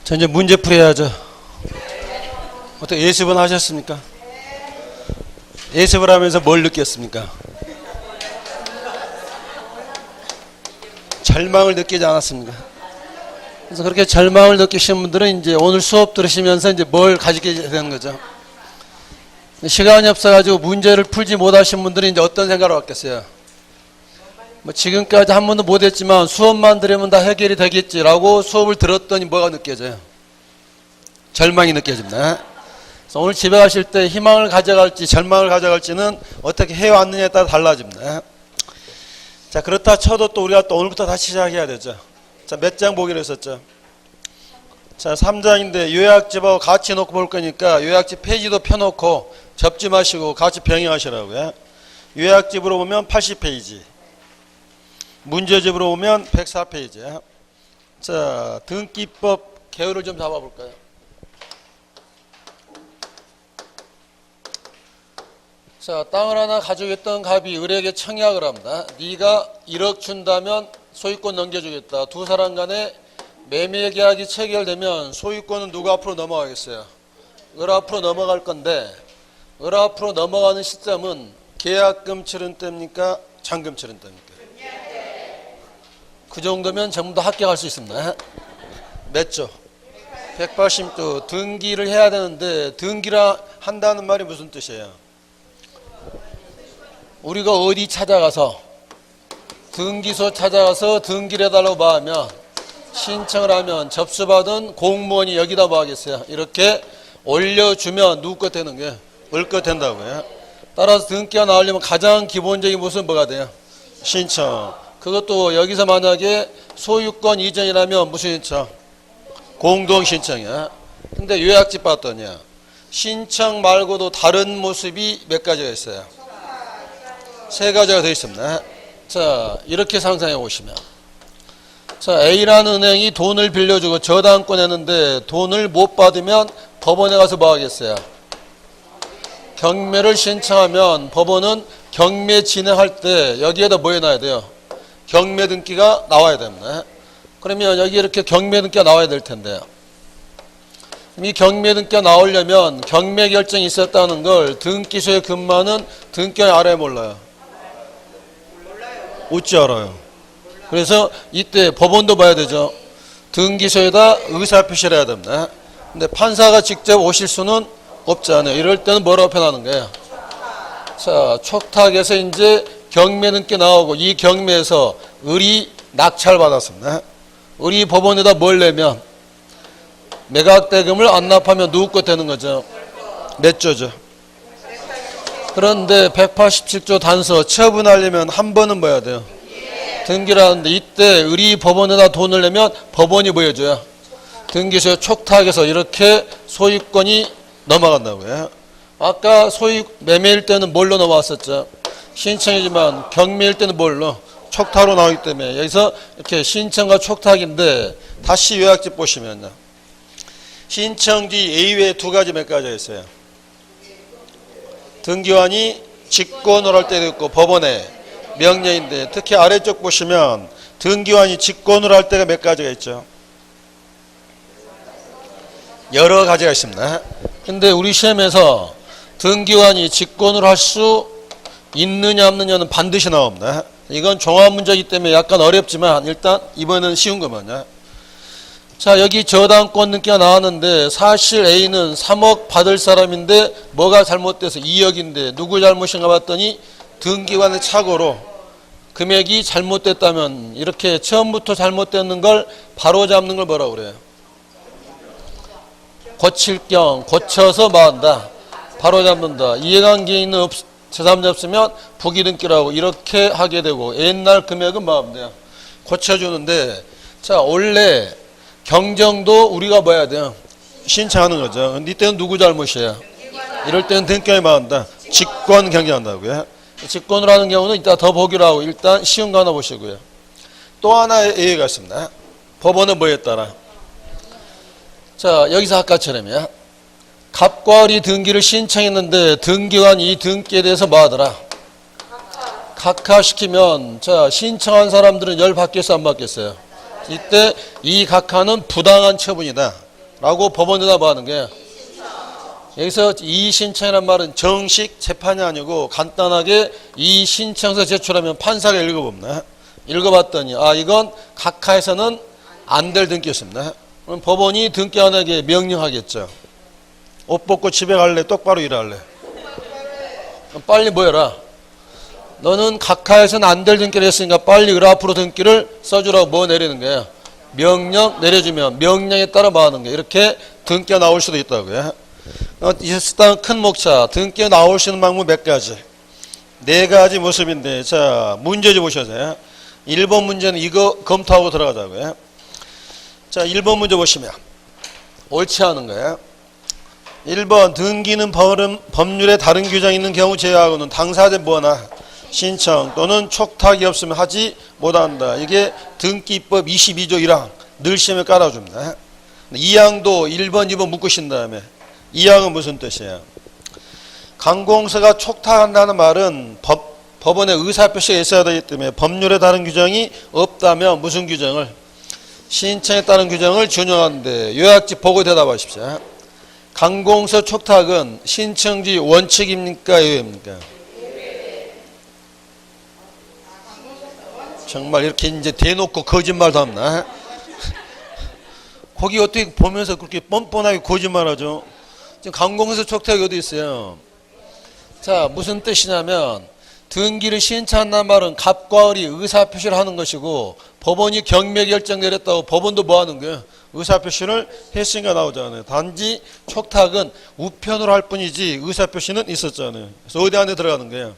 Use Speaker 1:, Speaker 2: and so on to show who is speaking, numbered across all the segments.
Speaker 1: 자, 이제 문제 풀어야죠. 어떻게 예습은 하셨습니까? 예습을 하면서 뭘 느꼈습니까? 절망을 느끼지 않았습니까? 그래서 그렇게 절망을 느끼신 분들은 이제 오늘 수업 들으시면서 이제 뭘 가지게 되는 거죠. 시간이 없어가지고 문제를 풀지 못하신 분들은 이제 어떤 생각을 갖겠어요? 뭐 지금까지 한 번도 못했지만 수업만 들으면 다 해결이 되겠지라고 수업을 들었더니 뭐가 느껴져요? 절망이 느껴집니다. 그래서 오늘 집에 가실 때 희망을 가져갈지 절망을 가져갈지는 어떻게 해왔느냐에 따라 달라집니다. 자, 그렇다 쳐도 또 우리가 또 오늘부터 다시 시작해야 되죠. 자, 몇 장 보기로 했었죠? 자, 3장인데 요약집하고 같이 놓고 볼 거니까 요약집 페이지도 펴놓고 접지 마시고 같이 병행하시라고요. 요약집으로 보면 80페이지, 문제집으로 보면 104페이지. 자, 등기법 개요를 좀 잡아볼까요? 자, 땅을 하나 가지고 있던 갑이 을에게 청약을 합니다. 네가 1억 준다면 소유권 넘겨주겠다. 두 사람 간에 매매 계약이 체결되면 소유권은 누가 앞으로 넘어가겠어요? 을 앞으로 넘어갈 건데, 을 앞으로 넘어가는 시점은 계약금 치른 때입니까? 잔금 치른 때입니까? 그 정도면 전부 다 합격할 수 있습니다. 몇 조? 180조. 등기를 해야 되는데 등기라 한다는 말이 무슨 뜻이에요? 우리가 어디 찾아가서 등기소 찾아가서 등기를 해달라고 말하면 신청을 하면 접수받은 공무원이 여기다 뭐 하겠어요? 이렇게 올려주면 누구 것 되는 거예요? 을 것 된다고요. 따라서 등기가 나오려면 가장 기본적인 모습은 뭐가 돼요? 신청. 그것도 여기서 만약에 소유권 이전이라면 무슨 신청? 공동신청이야. 근데 요약집 봤더니 신청 말고도 다른 모습이 몇 가지가 있어요? 세 가지가 되어 있습니다. 자, 이렇게 상상해 보시면, 자, A라는 은행이 돈을 빌려주고 저당권 했는데 돈을 못 받으면 법원에 가서 뭐 하겠어요? 경매를 신청하면 법원은 경매 진행할 때 여기에다 뭐 해놔야 돼요? 경매 등기가 나와야 됩니다. 그러면 여기 이렇게 경매 등기가 나와야 될 텐데요. 이 경매 등기가 나오려면 경매 결정이 있었다는 걸 등기소에 근무하는 등기관이 알아야 몰라요? 어찌 알아요? 그래서 이때 법원도 봐야 되죠. 등기소에다 의사표시를 해야 됩니다. 근데 판사가 직접 오실 수는 없잖아요. 이럴 때는 뭐라고 표현하는 거예요? 자, 촉탁에서 이제 경매 등기 나오고 이 경매에서 을이 낙찰받았습니다. 을이 법원에다 뭘 내면 매각대금을 안 납하면 누구 것 되는 거죠? 몇 조죠? 그런데 187조 단서 처분하려면 한 번은 뭐 해야 돼요? 등기를 하는데 이때 을이 법원에다 돈을 내면 법원이 뭐 해줘요? 등기소에 촉탁해서 이렇게 소유권이 넘어간다고요. 아까 매매일 때는 뭘로 넘어왔었죠? 신청이지만 경매일 때는 뭘로? 촉탁으로 나오기 때문에 여기서 이렇게 신청과 촉탁인데 다시 요약집 보시면요. 신청지 A 외에 두 가지 몇 가지가 있어요? 등기관이 직권을 할 때도 있고 법원에 명령인데 특히 아래쪽 보시면 등기관이 직권을 할 때가 몇 가지가 있죠? 여러 가지가 있습니다. 근데 우리 시험에서 등기관이 직권을 할 수 있느냐 없느냐는 반드시 나옵니다. 이건 종합문제이기 때문에 약간 어렵지만 일단 이번에는 쉬운 거만요. 자, 여기 저당권 등기가 나왔는데 사실 A는 3억 받을 사람인데 뭐가 잘못돼서 2억인데 누구 잘못인가 봤더니 등기관의 착오로 금액이 잘못됐다면 이렇게 처음부터 잘못됐는 걸 바로잡는 걸 뭐라고 그래요? 고칠 겸 고쳐서 뭐한다? 바로잡는다. 이해관계 있는 제3자 없으면 부기등기라고 이렇게 하게 되고 옛날 금액은 뭐 하면 돼요? 고쳐주는데 자, 원래 경정도 우리가 뭐 해야 돼요? 신청하는 거죠. 근데 이때는 누구 잘못이에요? 이럴 때는 등기관이 뭐 한다? 직권 경쟁한다고요. 직권으로 하는 경우는 이따 더 보기로 하고 일단 쉬운 거 하나 보시고요. 또 하나의 예외가 있습니다. 법원은 뭐에 따라? 자, 여기서 아까처럼요. 갑과 을이 등기를 신청했는데 등기관이 이 등기에 대해서 뭐 하더라? 각하시키면 자, 신청한 사람들은 열 받겠어 안 받겠어요? 이때 이 각하는 부당한 처분이다. 라고 법원에다 뭐 하는 거야? 여기서 이의신청이란 말은 정식 재판이 아니고 간단하게 이의신청서 제출하면 판사가 읽어봅니다. 읽어봤더니 이건 각하에서는 안 될 등기였습니다. 그럼 법원이 등기관에게 명령하겠죠. 옷 벗고 집에 갈래? 똑바로 일할래? 빨리 뭐 해라? 너는 각하에서는 안 될 등기를 했으니까 빨리 을앞으로 등기를 써주라고 뭐 내리는 거야? 명령 내려주면 명령에 따라 뭐 하는 거야? 이렇게 등기가 나올 수도 있다고요. 일단 큰 목차 등기가 나올 수 있는 방법 몇 가지? 네 가지 모습인데, 자 문제집 보셔서요. 1번 문제는 이거 검토하고 들어가자고요. 자 1번 문제 보시면 옳지 않은 거예요. 1번 등기는 법률에 다른 규정이 있는 경우 제외하고는 당사자 뭐나 신청 또는 촉탁이 없으면 하지 못한다. 이게 등기법 22조 1항 늘 시험에 깔아줍니다. 2항도 1번 2번 묶으신 다음에 2항은 무슨 뜻이에요? 관공서가 촉탁한다는 말은 법원의 의사표시가 있어야 되기 때문에 법률에 다른 규정이 없다면 무슨 규정을? 신청에 따른 규정을 준용하는데 요약집 보고 대답하십시오. 관공서 촉탁은 신청지 원칙입니까? 예외입니까? 정말 이렇게 이제 대놓고 거짓말도 없나? 거기 어떻게 보면서 그렇게 뻔뻔하게 거짓말하죠? 지금 관공서 촉탁이 어디 있어요? 자, 무슨 뜻이냐면 등기를 신청한다는 말은 갑과 을이 의사표시를 하는 것이고 법원이 경매 결정 내렸다고 법원도 뭐 하는 거예요? 의사표시를 했으니까 나오잖아요. 단지 촉탁은 우편으로 할 뿐이지 의사표시는 있었잖아요. 그래서 어디 안에 들어가는 거예요?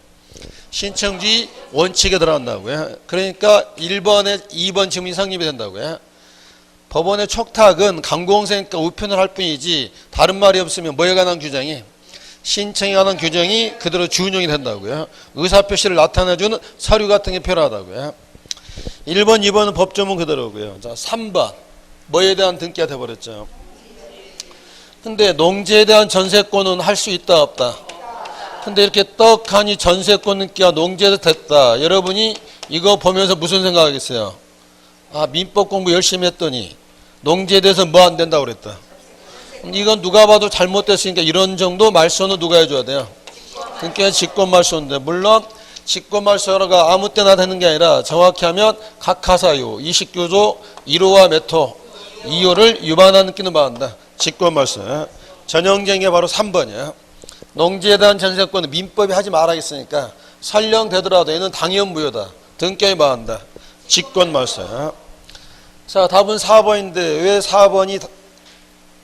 Speaker 1: 신청지 원칙에 들어간다고요. 그러니까 1번에 2번 지문이 성립이 된다고요. 법원의 촉탁은 관공서니까 우편을 할 뿐이지 다른 말이 없으면 뭐에 관한 규정이? 신청에 관한 규정이 그대로 준용이 된다고요. 의사표시를 나타내주는 서류 같은 게 필요하다고요. 1번, 2번은 법조문 그대로고요. 자, 3번. 뭐에 대한 등기가 돼버렸죠. 근데 농지에 대한 전세권은 할 수 있다, 없다? 근데 이렇게 떡하니 전세권 등기가 농지에서 됐다. 여러분이 이거 보면서 무슨 생각하겠어요? 민법 공부 열심히 했더니 농지에 대해서 뭐 안 된다고 그랬다. 이건 누가 봐도 잘못됐으니까 이런 정도 말소는 누가 해줘야 돼요? 등기가 직권말소인데, 물론 직권말소가 아무 때나 되는 게 아니라 정확히 하면 각하사유 29조 1호와 몇 호 2호를 위반하는 끼는 받는다. 직권말소. 전형적인 게 바로 3번이에요. 농지에 대한 전세권은 민법이 하지 말아야겠으니까 설령 되더라도 얘는 당연무효다. 등기에 받는다. 직권말소. 자, 답은 4번인데 왜 4번이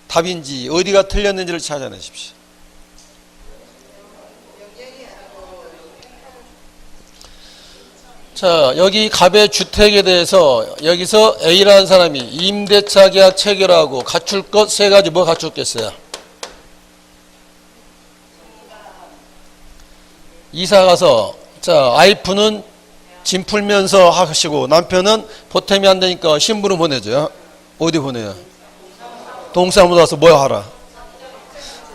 Speaker 1: 답인지 어디가 틀렸는지를 찾아내십시오. 자, 여기 갑의 주택에 대해서 여기서 A라는 사람이 임대차 계약 체결하고 갖출 것 세 가지 뭐 갖췄겠어요? 이사 가서 자, 와이프는 짐 풀면서 하시고 남편은 보탬이 안 되니까 신부를 보내죠. 어디 보내요? 동사무소 가서 뭐 하라?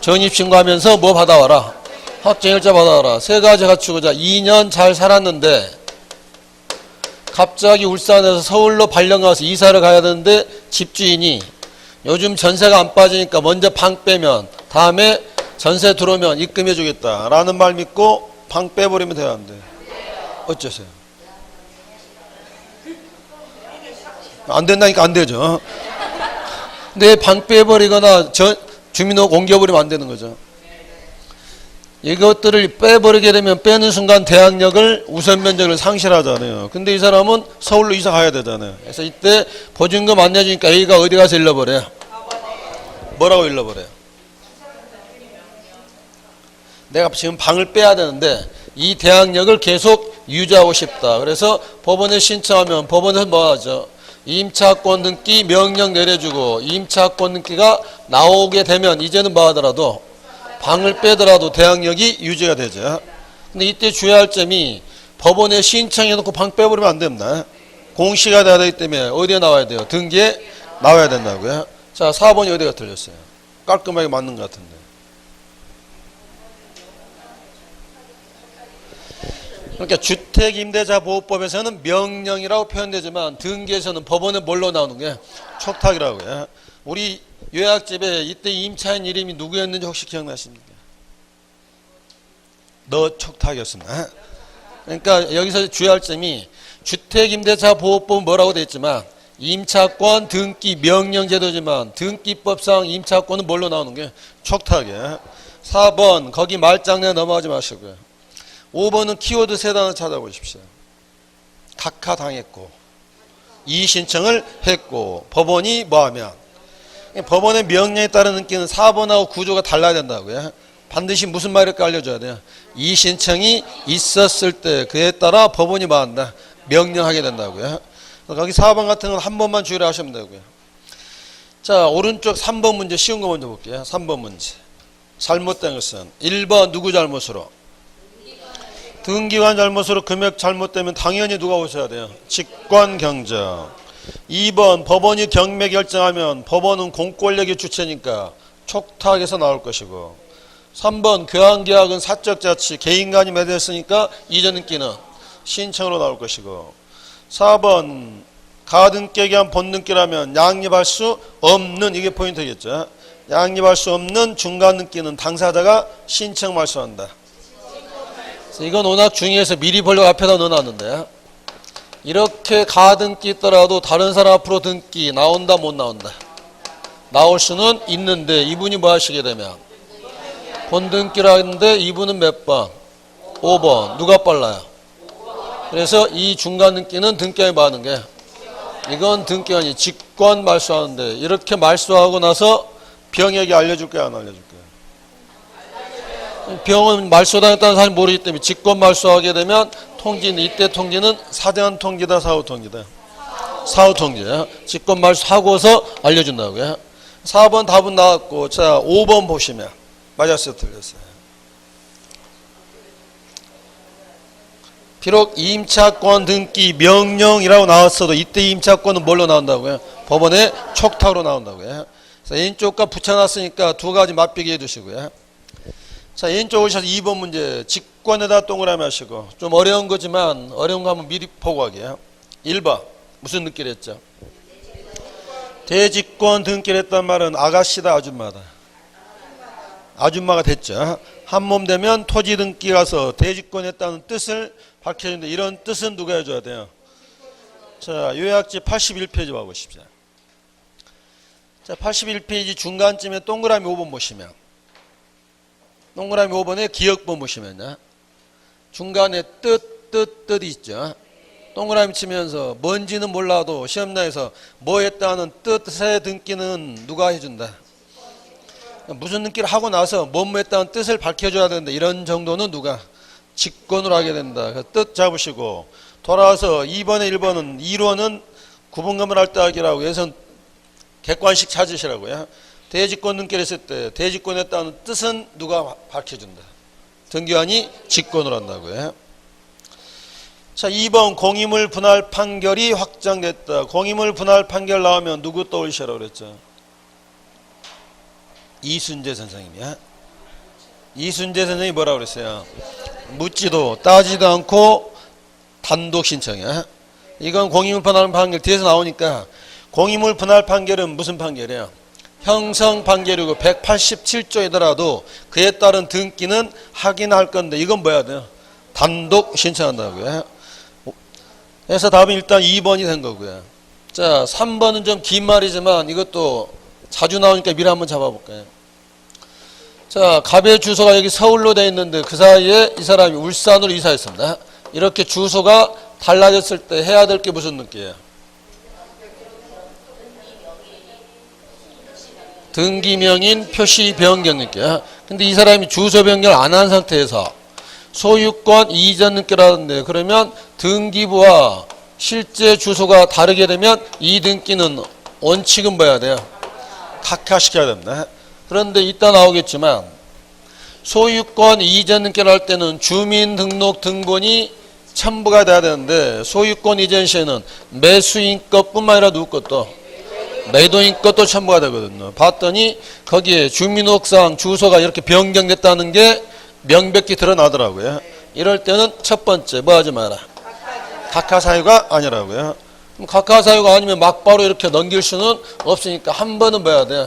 Speaker 1: 전입신고하면서 뭐 받아와라? 확정일자 받아와라. 세 가지 갖추고 자 2년 잘 살았는데 갑자기 울산에서 서울로 발령 가서 이사를 가야 되는데 집주인이 요즘 전세가 안 빠지니까 먼저 방 빼면 다음에 전세 들어오면 입금해 주겠다 라는 말 믿고 방 빼버리면 돼야 안 돼? 어쩌세요? 안 된다니까 안 되죠. 근데 방 빼버리거나 주민등록 옮겨버리면 안 되는 거죠. 이것들을 빼버리게 되면 빼는 순간 대항력을 우선 면적을 상실하잖아요. 근데 이 사람은 서울로 이사 가야 되잖아요. 그래서 이때 보증금 안 내주니까 A가 어디 가서 일러버려요? 뭐라고 일러버려요? 내가 지금 방을 빼야 되는데 이 대항력을 계속 유지하고 싶다. 그래서 법원에 신청하면 법원에서 뭐 하죠? 임차권 등기 명령 내려주고 임차권 등기가 나오게 되면 이제는 뭐 하더라도 방을 빼더라도 대항력이 유지가 되죠. 근데 이때 주의할 점이 법원에 신청해놓고 방 빼버리면 안 됩니다. 공시가 돼야 되기 때문에 어디에 나와야 돼요? 등기에 나와야 된다고요. 자, 4번이 어디가 틀렸어요? 깔끔하게 맞는 것 같은데. 그러니까 주택임대차보호법에서는 명령이라고 표현되지만 등기에서는 법원에 뭘로 나오는 게 촉탁이라고요. 우리 요약집에 이때 임차인 이름이 누구였는지 혹시 기억나십니까? 너 촉탁이었습니다. 그러니까 여기서 주의할 점이 주택임대차보호법은 뭐라고 되어 있지만 임차권 등기 명령제도지만 등기법상 임차권은 뭘로 나오는 게 촉탁이에요. 4번 거기 말장난 넘어가지 마시고요. 5번은 키워드 세 단어 찾아보십시오. 각하당했고 이의신청을 했고 법원이 뭐하면 법원의 명령에 따른 등기는 4번하고 구조가 달라야 된다고요. 반드시 무슨 말일까 알려줘야 돼요. 이의신청이 있었을 때 그에 따라 법원이 뭐한다? 명령하게 된다고요. 거기 4번 같은 건 한 번만 주의를 하시면 되고요. 자, 오른쪽 3번 문제 쉬운 거 먼저 볼게요. 3번 문제. 잘못된 것은 1번 누구 잘못으로? 등기관 잘못으로 금액 잘못되면 당연히 누가 오셔야 돼요? 직권경정. 2번 법원이 경매 결정하면 법원은 공권력의 주체니까 촉탁에서 나올 것이고 3번 교환계약은 사적자치 개인간이 맺었으니까 이전 등기는 신청으로 나올 것이고 4번 가등기한 본등기라면 양립할 수 없는 이게 포인트겠죠. 양립할 수 없는 중간등기는 당사자가 신청 말소한다. 이건 워낙 중요해서 미리 보려고 앞에다 넣어놨는데 이렇게 가등기 있더라도 다른 사람 앞으로 등기 나온다 못 나온다? 나올 수는 있는데 이분이 뭐 하시게 되면 본등기라는데 이분은 몇 번? 5번. 누가 빨라요? 그래서 이 중간등기는 등기에 받는 게 이건 등기가 아니 직권 말소하는데 이렇게 말소하고 나서 병에게 알려줄 거야 안 알려줄 거야? 병은 말소당했다는 사람이 모르기 때문에 직권 말소하게 되면 통지는 이때 통지는 사전 통지다 사후 통지다? 사후 통지야. 직권 말소하고서 알려준다고요. 4번 답은 나왔고 자 5번 보시면 맞았어요 틀렸어요? 비록 임차권 등기 명령이라고 나왔어도 이때 임차권은 뭘로 나온다고요? 법원의 촉탁으로 나온다고요. 그래서 N쪽과 붙여놨으니까 두 가지 맞비기 해두시고요. 자, N쪽 오셔서 2번 문제 직권에다 동그라미 하시고 좀 어려운 거지만 어려운 거 한번 미리 보고하게요. 1번 무슨 등기를 했죠? 대직권 등기를 했단 말은 아가씨다 아줌마다? 아줌마가 됐죠. 한몸 되면 토지 등기 가서 대직권했다는 뜻을 밝혀주는데 이런 뜻은 누가 해줘야 돼요? 자, 요약지 81페이지 봐보십시오. 자, 81페이지 중간쯤에 동그라미 5번 보시면 동그라미 5번에 기억본 보시면요. 중간에 뜻이 있죠. 동그라미 치면서 뭔지는 몰라도 시험장에서 뭐 했다는 뜻의 등기는 누가 해준다? 무슨 등기를 하고 나서 뭐뭐 했다는 뜻을 밝혀줘야 되는데 이런 정도는 누가? 직권으로 하게 된다. 뜻 잡으시고 돌아와서 2번에 1번은 이론은 구분금을 할 때 하기라고 해서 객관식 찾으시라고요. 대직권 등기를 했을 때 대직권했다는 뜻은 누가 밝혀준다? 등기관이 직권으로 한다고요. 자 2번 공인물 분할 판결이 확정됐다. 공인물 분할 판결 나오면 누구 떠올리시라고 그랬죠? 이순재 선생님이야. 이순재 선생님이 뭐라고 그랬어요? 묻지도 따지도 않고 단독 신청이야. 이건 공인물 분할 판결 뒤에서 나오니까 공인물 분할 판결은 무슨 판결이에요? 형성 판결이고 187조이더라도 그에 따른 등기는 확인할 건데 이건 뭐야 돼요? 단독 신청한다고요. 그래서 답은 일단 2번이 된 거고요. 자 3번은 좀 긴 말이지만 이것도 자주 나오니까 미리 한번 잡아볼까요? 자, 갑의 주소가 여기 서울로 되어 있는데 그 사이에 이 사람이 울산으로 이사했습니다. 이렇게 주소가 달라졌을 때 해야 될 게 무슨 등기예요? 등기명인 표시 변경 등기야. 근데 이 사람이 주소 변경을 안 한 상태에서 소유권 이전 등기라는데 그러면 등기부와 실제 주소가 다르게 되면 이 등기는 원칙은 뭐야 돼요? 각하시켜야 됩니다. 그런데 이따 나오겠지만 소유권 이전 등기를 할 때는 주민등록 등본이 첨부가 돼야 되는데 소유권 이전 시에는 매수인 것뿐만 아니라 누구 것도 매도인 것도 첨부가 되거든요. 봤더니 거기에 주민등록상 주소가 이렇게 변경됐다는 게 명백히 드러나더라고요. 이럴 때는 첫 번째 뭐 하지 마라. 각하사유가 아니라고요. 그럼 각하사유가 아니면 막바로 이렇게 넘길 수는 없으니까 한 번은 뭐 해야 돼.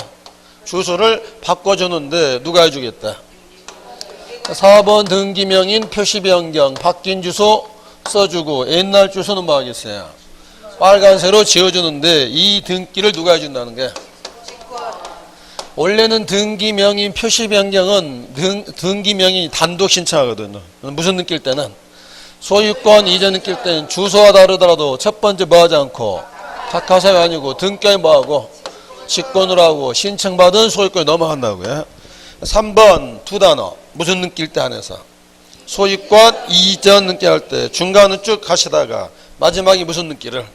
Speaker 1: 주소를 바꿔주는데 누가 해주겠다. 4번 등기명인 표시 변경 바뀐 주소 써주고 옛날 주소는 뭐 하겠어요. 빨간색으로 지어주는데 이 등기를 누가 해준다는 게. 원래는 등기명인 표시 변경은 등기명인이 단독 신청하거든요. 무슨 느낄 때는 소유권 이전 느낄 때는 주소와 다르더라도 첫 번째 뭐 하지 않고 각하사유 아니고 등기에 뭐 하고 직권으로 하고 신청받은 소유권에 넘어간다고요. 3번 두 단어 무슨 느낄 때 안에서 소유권 이전 느낄 때 중간은 쭉 가시다가 마지막에 무슨 느끼를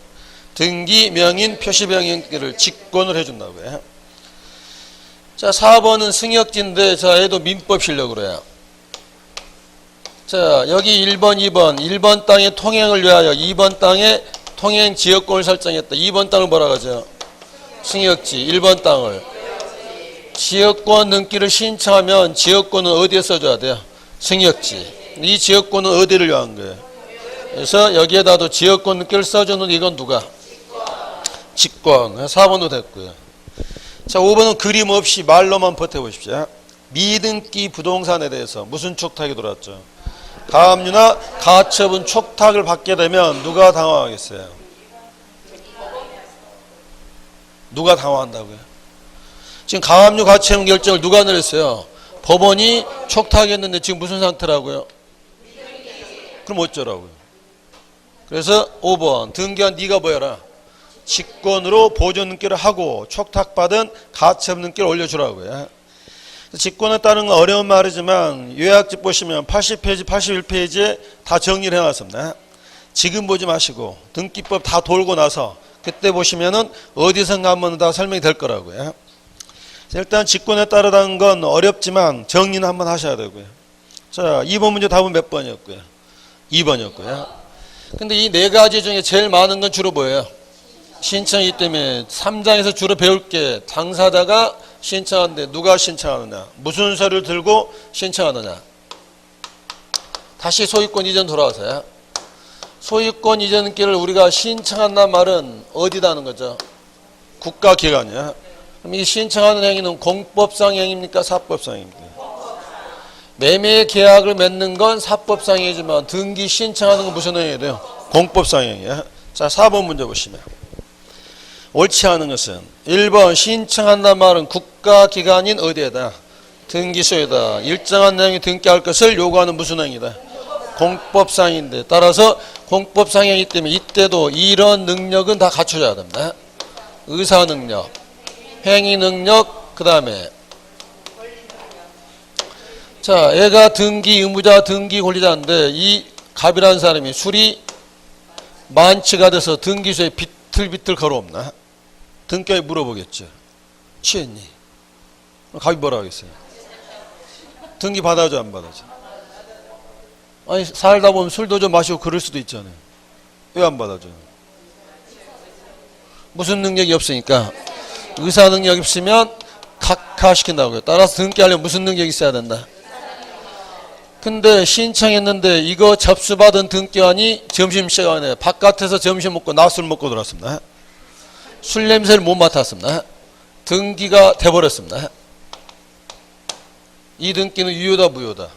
Speaker 1: 등기명인 표시 변경을 직권을 해준다고요. 자, 4번은 승역지인데, 자, 얘도 민법 실력으로 해요. 자, 여기 1번, 2번. 1번 땅의 통행을 위하여 2번 땅에 통행 지역권을 설정했다. 2번 땅을 뭐라 하죠? 승역지. 1번 땅을. 지역권 등기를 신청하면 지역권은 어디에 써줘야 돼요? 승역지. 이 지역권은 어디를 위한 거예요? 그래서 여기에다도 지역권 등기를 써주는 이건 누가? 직권. 4번도 됐고요. 자, 5번은 그림 없이 말로만 버텨보십시오. 미등기 부동산에 대해서 무슨 촉탁이 들어왔죠? 가압류나 가처분 촉탁을 받게 되면 누가 당황하겠어요? 누가 당황한다고요? 지금 가압류 가처분 결정을 누가 내렸어요? 법원이 촉탁했는데 지금 무슨 상태라고요? 그럼 어쩌라고요? 그래서 5번 등기한 네가 뭐여라? 직권으로 보존 등기를 하고 촉탁받은 가처분 등기를 올려주라고요. 직권에 따른 건 어려운 말이지만 요약집 보시면 80페이지, 81페이지에 다 정리를 해놨습니다. 지금 보지 마시고 등기법 다 돌고 나서 그때 보시면은 어디선가 한번 다 설명이 될 거라고요. 일단 직권에 따르다는 건 어렵지만 정리는 한번 하셔야 되고요. 자, 2번 문제 답은 몇 번이었고요? 2번이었고요. 근데 이 네 가지 중에 제일 많은 건 주로 뭐예요? 신청이기 때문에 3장에서 주로 배울 게 당사자가 신청하는데 누가 신청하느냐, 무슨 서류를 들고 신청하느냐. 다시 소유권 이전 돌아와서요. 소유권 이전기를 우리가 신청한다는 말은 어디다 하는 거죠? 국가기관이야. 그럼 이 신청하는 행위는 공법상 행위입니까? 사법상 행위입니까? 매매 계약을 맺는 건 사법상 행위지만 등기 신청하는 건 무슨 행위가 돼요? 공법상 행위야. 자, 4번 문제 보시면 옳지 않은 것은 1번 신청한다는 말은 국가기관인 어디에다? 등기소에다. 일정한 내용이 등기할 것을 요구하는 무슨 행위다? 공법상인데 따라서 공법상이기 때문에 이때도 이런 능력은 다 갖춰져야 됩니다. 의사능력, 행위능력, 그 다음에 자, 얘가 등기 의무자, 등기 권리자인데 이 갑이라는 사람이 술이 만취가 돼서 등기소에 비틀비틀 걸어옵나? 등기에 물어보겠죠. 취했니? 갑이 뭐라 하겠어요? 등기 받아줘 안 받아줘? 아니 살다 보면 술도 좀 마시고 그럴 수도 있잖아요. 왜 안 받아줘요? 무슨 능력이 없으니까. 의사 능력이 없으면 각하시킨다고요. 따라서 등기하려면 무슨 능력이 있어야 된다? 근데 신청했는데 이거 접수받은 등기관이 점심시간에 바깥에서 점심 먹고 낮술 먹고 들어왔습니다. 술 냄새를 못 맡았습니다. 등기가 돼버렸습니다. 이 등기는 유효다 무효다?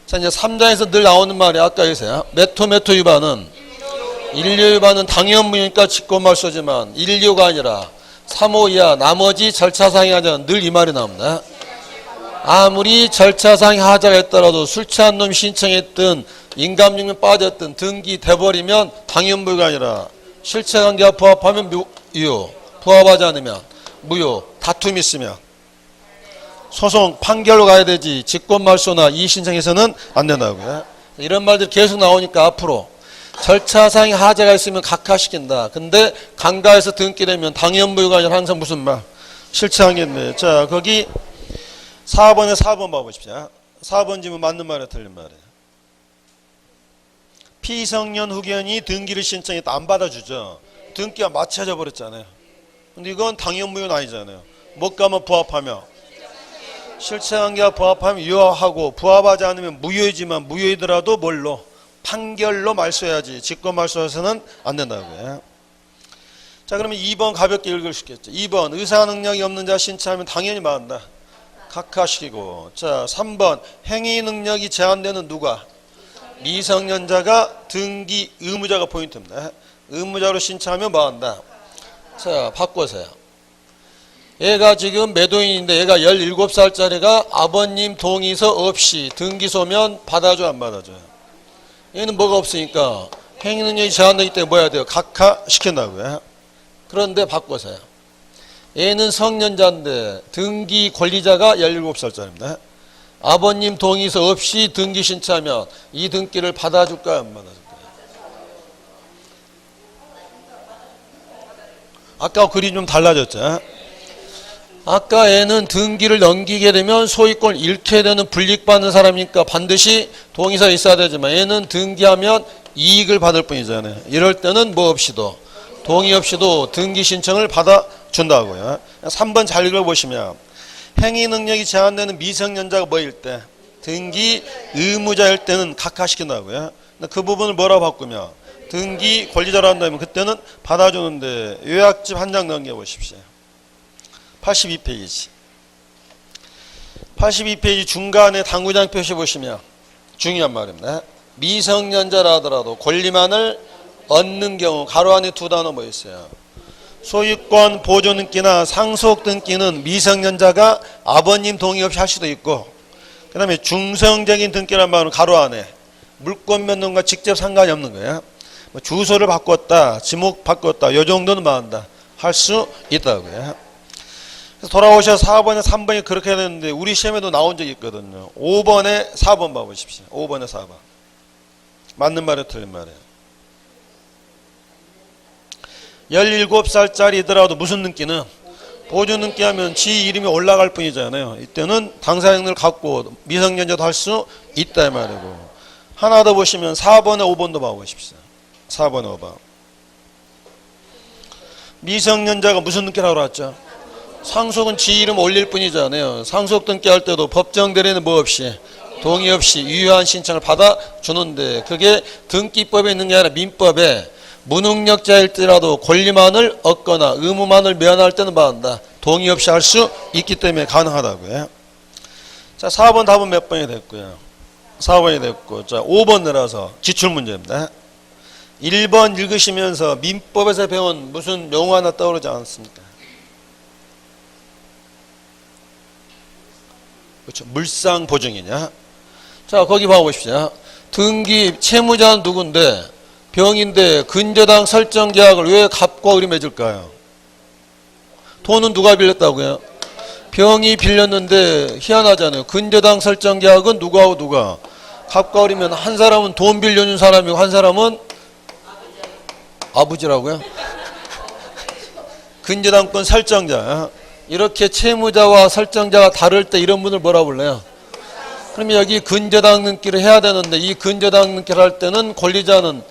Speaker 1: 자, 이제 3장에서 늘 나오는 말이 아까 있어요. 메토 위반은 인류 위반은 당연 무효니까 직권말소지만 인류가 아니라 3호 이하 나머지 절차상의 하자는 늘 이 말이 나옵니다. 아무리 절차상의 하자가 있더라도 술 취한 놈이 신청했든 인감증명 빠졌든 등기 돼버리면 당연 무효가 아니라 실체관계와 부합하면 유효, 부합하지 않으면 무효, 다툼이 있으면 소송 판결로 가야 되지 직권말소나 이의신청에서는 안 된다고요. 이런 말들이 계속 나오니까 앞으로 절차상의 하자가 있으면 각하시킨다. 근데 강가에서 등기되면 당연 무효가 아니라 항상 무슨 말? 실체하겠네. 자, 거기 4번에 4번 봐보십시오. 4번 지문 맞는 말이야 틀린 말이야. 피성년 후견이 등기를 신청했다. 안 받아주죠. 등기가 마쳐져 버렸잖아요. 근데 이건 당연 무효는 아니잖아요. 못 가면 부합하며 실체관계와 부합하면 유효하고 부합하지 않으면 무효이지만 무효이더라도 뭘로? 판결로 말소해야지. 직권 말소해서는 안 된다고요. 자, 그러면 2번 가볍게 읽을 수 있겠죠. 2번 의사 능력이 없는 자 신청하면 당연히 말한다. 각하시키고. 자, 3번 행위 능력이 제한되는 누가? 미성년자가 등기 의무자가 포인트입니다. 의무자로 신청하면 말한다. 자, 바꿔서요. 얘가 지금 매도인인데 얘가 17살짜리가 아버님 동의서 없이 등기소면 받아줘 안 받아줘요? 얘는 뭐가 없으니까 행위 능력이 제한되기 때문에 뭐 해야 돼요? 각하시킨다고요. 그런데 바꿔서요. 얘는 성년자인데 등기 권리자가 17살짜리입니다. 아버님 동의서 없이 등기 신청하면 이 등기를 받아줄까요? 안 받아줄까요? 아까 글이 좀 달라졌죠? 아까 애는 등기를 넘기게 되면 소유권을 잃게 되는 불이익받는 사람이니까 반드시 동의서 있어야 되지만 얘는 등기하면 이익을 받을 뿐이잖아요. 이럴 때는 뭐 없이도 동의 없이도 등기 신청을 받아준다고요. 3번 잘 읽어보시면 행위 능력이 제한되는 미성년자가 뭐일 때? 등기 의무자일 때는 각하시킨다고요. 그 부분을 뭐라고 바꾸면 등기 권리자로 한다면 그때는 받아주는데 요약집 한 장 넘겨보십시오. 82페이지. 82페이지 중간에 당구장 표시 보시면 중요한 말입니다. 미성년자라 하더라도 권리만을 얻는 경우 가로 안에 두 단어 뭐 있어요? 소유권 보존 등기나 상속 등기는 미성년자가 아버님 동의 없이 할 수도 있고, 그 다음에 중성적인 등기란 말은 가로 안에 물권 변동과 직접 상관이 없는 거예요. 뭐 주소를 바꿨다, 지목 바꿨다, 요 정도는 말한다. 할 수 있다고요. 그래서 돌아오셔서 4번에 3번이 그렇게 해야 되는데 우리 시험에도 나온 적이 있거든요. 5번에 4번 봐보십시오. 5번에 4번. 맞는 말이에요, 틀린 말이에요. 17살짜리더라도 무슨 등기는? 보존 등기하면 지 이름이 올라갈 뿐이잖아요. 이때는 당사자를 갖고 미성년자도 할 수 있다 이 말이고. 하나 더 보시면 4번에 5번도 봐보십시오. 4번에 5번. 미성년자가 무슨 등기를 하러 왔죠? 상속은 지 이름 올릴 뿐이잖아요. 상속 등기할 때도 법정 대리는 뭐 없이 동의 없이 유효한 신청을 받아주는데 그게 등기법에 있는 게 아니라 민법에 무능력자일지라도 권리만을 얻거나 의무만을 면할 때는 받는다. 동의 없이 할 수 있기 때문에 가능하다고요. 자, 4번 답은 몇 번이 됐고요. 4번이 됐고, 자, 5번 내려서 기출문제입니다. 1번 읽으시면서 민법에서 배운 무슨 용어 하나 떠오르지 않습니까? 그렇죠. 물상 보증이냐? 자, 거기 봐보십시오. 등기 채무자는 누군데? 병인데 근저당 설정 계약을 왜 갑과 을이 맺을까요? 돈은 누가 빌렸다고요? 병이 빌렸는데 희한하잖아요. 근저당 설정 계약은 누구하고 누가? 갑과 을이면 한 사람은 돈 빌려준 사람이고 한 사람은 아버지라고요? 근저당권 설정자. 이렇게 채무자와 설정자가 다를 때 이런 분을 뭐라 불러요? 그러면 여기 근저당 등기를 해야 되는데 이 근저당 등기를 할 때는 권리자는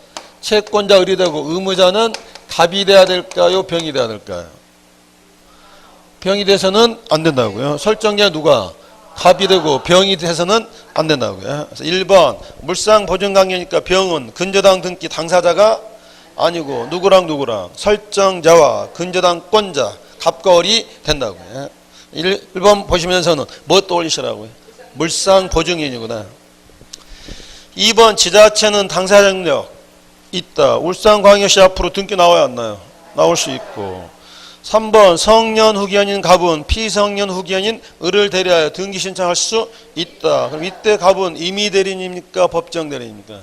Speaker 1: 채권자 을이 되고 의무자는 갑이 돼야 될까요? 병이 돼야 될까요? 병이 돼서는 안 된다고요. 설정자 누가? 갑이 되고 병이 돼서는 안 된다고요. 그래서 1번 물상 보증관계니까 병은 근저당 등기 당사자가 아니고 누구랑 설정자와 근저당권자 갑과 을이 된다고요. 1번 보시면서는 뭐 떠올리시라고요? 물상 보증인이구나. 2번 지자체는 당사자 능력 있다. 울산광역시 앞으로 등기 나와야 안 나요? 나올 수 있고. 3번 성년 후기현인 갑은 피성년 후기현인 을을 대리하여 등기 신청할 수 있다. 그럼 이때 갑은 임의 대리인입니까? 법정 대리인입니까?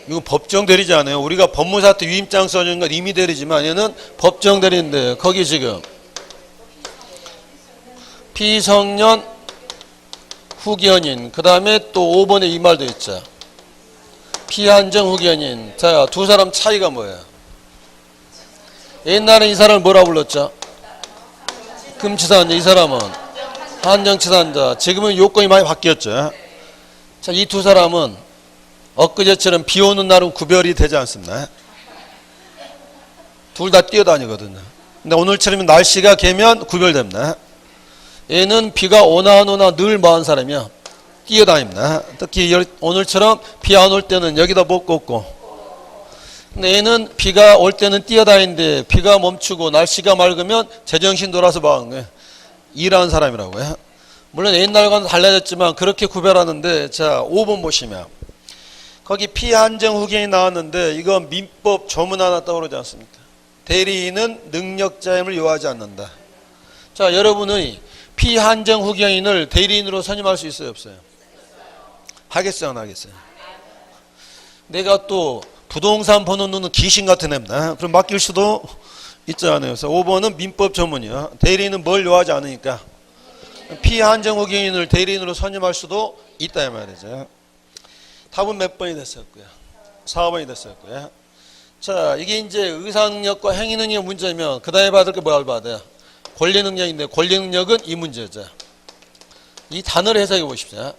Speaker 1: 이거 법정 대리지 않아요. 우리가 법무사 때 위임장 써주는 건 임의 대리지만 얘는 법정 대리인데 거기 지금 피성년 후기현인 그 다음에 또 5번에 이 말도 있죠. 피한정 후기현인. 자, 두 사람 차이가 뭐예요? 옛날에 이 사람을 뭐라 불렀죠? 금치산자. 이 사람은 한정치산자. 지금은 요건이 많이 바뀌었죠. 자, 이 두 사람은 엊그제처럼 비 오는 날은 구별이 되지 않습니다. 둘 다 뛰어다니거든요. 근데 오늘처럼 날씨가 개면 구별됩니다. 얘는 비가 오나 안 오나 늘 뭐한 사람이야? 뛰어다닙니다. 특히 오늘처럼 비 안 올 때는 여기다 못 꽂고, 근데 얘는 비가 올 때는 뛰어다니는데 비가 멈추고 날씨가 맑으면 제정신 돌아서 뭐 하는 거예요? 일하는 사람이라고요. 물론 옛날과는 달라졌지만 그렇게 구별하는데, 자 5번 보시면 거기 피한정 후견이 나왔는데 이건 민법 조문 하나 떠오르지 않습니까? 대리인은 능력자임을 요하지 않는다. 자, 여러분의 피한정 후견인을 대리인으로 선임할 수 있어요, 없어요? 하겠어요, 안 하겠어요? 내가 또 부동산 보는 눈은 귀신 같은 애입니다. 그럼 맡길 수도 있잖아요. 그래서 5번은 민법 조문이요. 대리인은 뭘 요하지 않으니까 피한정 후견인을 대리인으로 선임할 수도 있다 이 말이죠. 답은 몇 번이 됐었고요? 4번이 됐었고요. 자, 이게 이제 의사능력과 행위능력 문제면 그 다음에 받을 게 뭘 받아요? 권리능력인데 권리능력은 이 문제죠. 이 단어를 해석해 보십시오.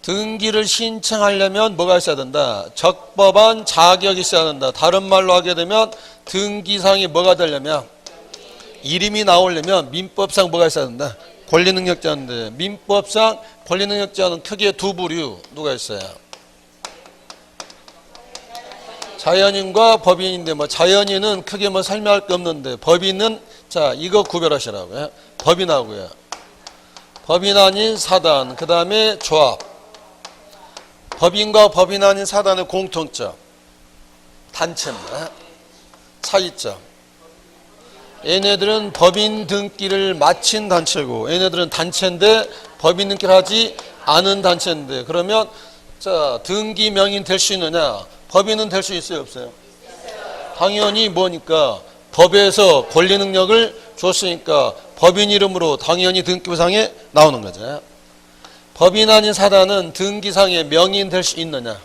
Speaker 1: 등기를 신청하려면 뭐가 있어야 된다? 적법한 자격이 있어야 된다. 다른 말로 하게 되면 등기상이 뭐가 되려면, 이름이 나오려면 민법상 뭐가 있어야 된다? 권리능력자인데 민법상 권리능력자는 크게 두 부류 누가 있어요? 자연인과 법인인데 뭐 자연인은 크게 뭐 설명할 게 없는데 법인은 자 이거 구별하시라고요. 법인하고요. 법인 아닌 사단, 그 다음에 조합. 법인과 법인 아닌 사단의 공통점 단체입니다. 차이점. 얘네들은 법인 등기를 마친 단체고 얘네들은 단체인데 법인 등기를 하지 않은 단체인데, 그러면 자 등기 명인 될 수 있느냐? 법인은 될 수 있어요, 없어요? 당연히 뭐니까 법에서 권리 능력을 줬으니까 법인 이름으로 당연히 등기부상에 나오는 거죠. 법인 아닌 사단은 등기상에 명인 될 수 있느냐?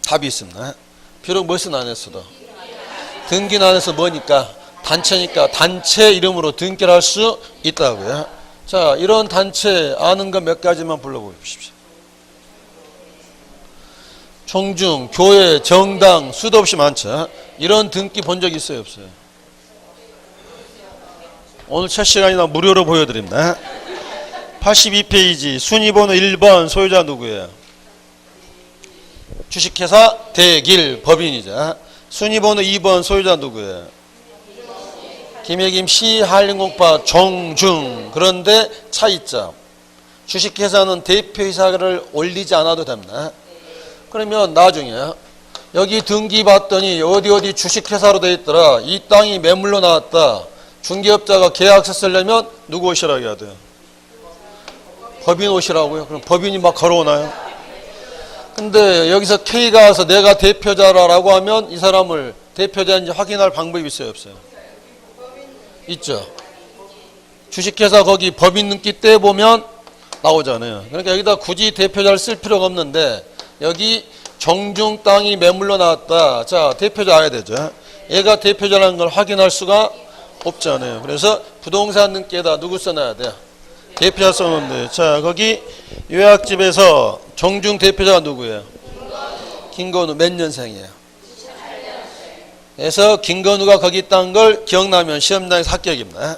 Speaker 1: 답이 있습니다. 비록 무엇은 안 했어도 등기는 안 해서 뭐니까 단체니까 단체 이름으로 등기를 할 수 있다고요. 자, 이런 단체 아는 거 몇 가지만 불러보십시오. 총중, 교회, 정당 수도 없이 많죠. 이런 등기 본 적 있어요, 없어요? 오늘 첫 시간이나 무료로 보여드립니다. 82페이지 순위번호 1번 소유자 누구예요? 주식회사 대길 법인이죠. 순위번호 2번 소유자 누구예요? 김혜김 씨 한림공파 종중. 그런데 차이점, 주식회사는 대표이사를 올리지 않아도 됩니다. 그러면 나중에 여기 등기 봤더니 어디 주식회사로 돼 있더라, 이 땅이 매물로 나왔다, 중개업자가 계약서 쓰려면 누구 오시라고 해야 돼요? 법인 오시라고요? 그럼 법인이 막 걸어오나요? 근데 여기서 K가 와서 내가 대표자라고 하면 이 사람을 대표자인지 확인할 방법이 있어요, 없어요? 있죠. 주식회사 거기 법인 등기 때 보면 나오잖아요. 그러니까 여기다 굳이 대표자를 쓸 필요가 없는데 여기 정중 땅이 매물로 나왔다. 자, 대표자 알아야 되죠. 얘가 대표자라는 걸 확인할 수가 없잖아요. 그래서 부동산 등기에다 누구 써놔야 돼요? 대표자 써놓는데, 자 거기 요약집에서 정중 대표자가 누구예요? 김건우. 몇 년생이에요? 그래서 김건우가 거기 있다는 걸 기억나면 시험장에서 합격입니다.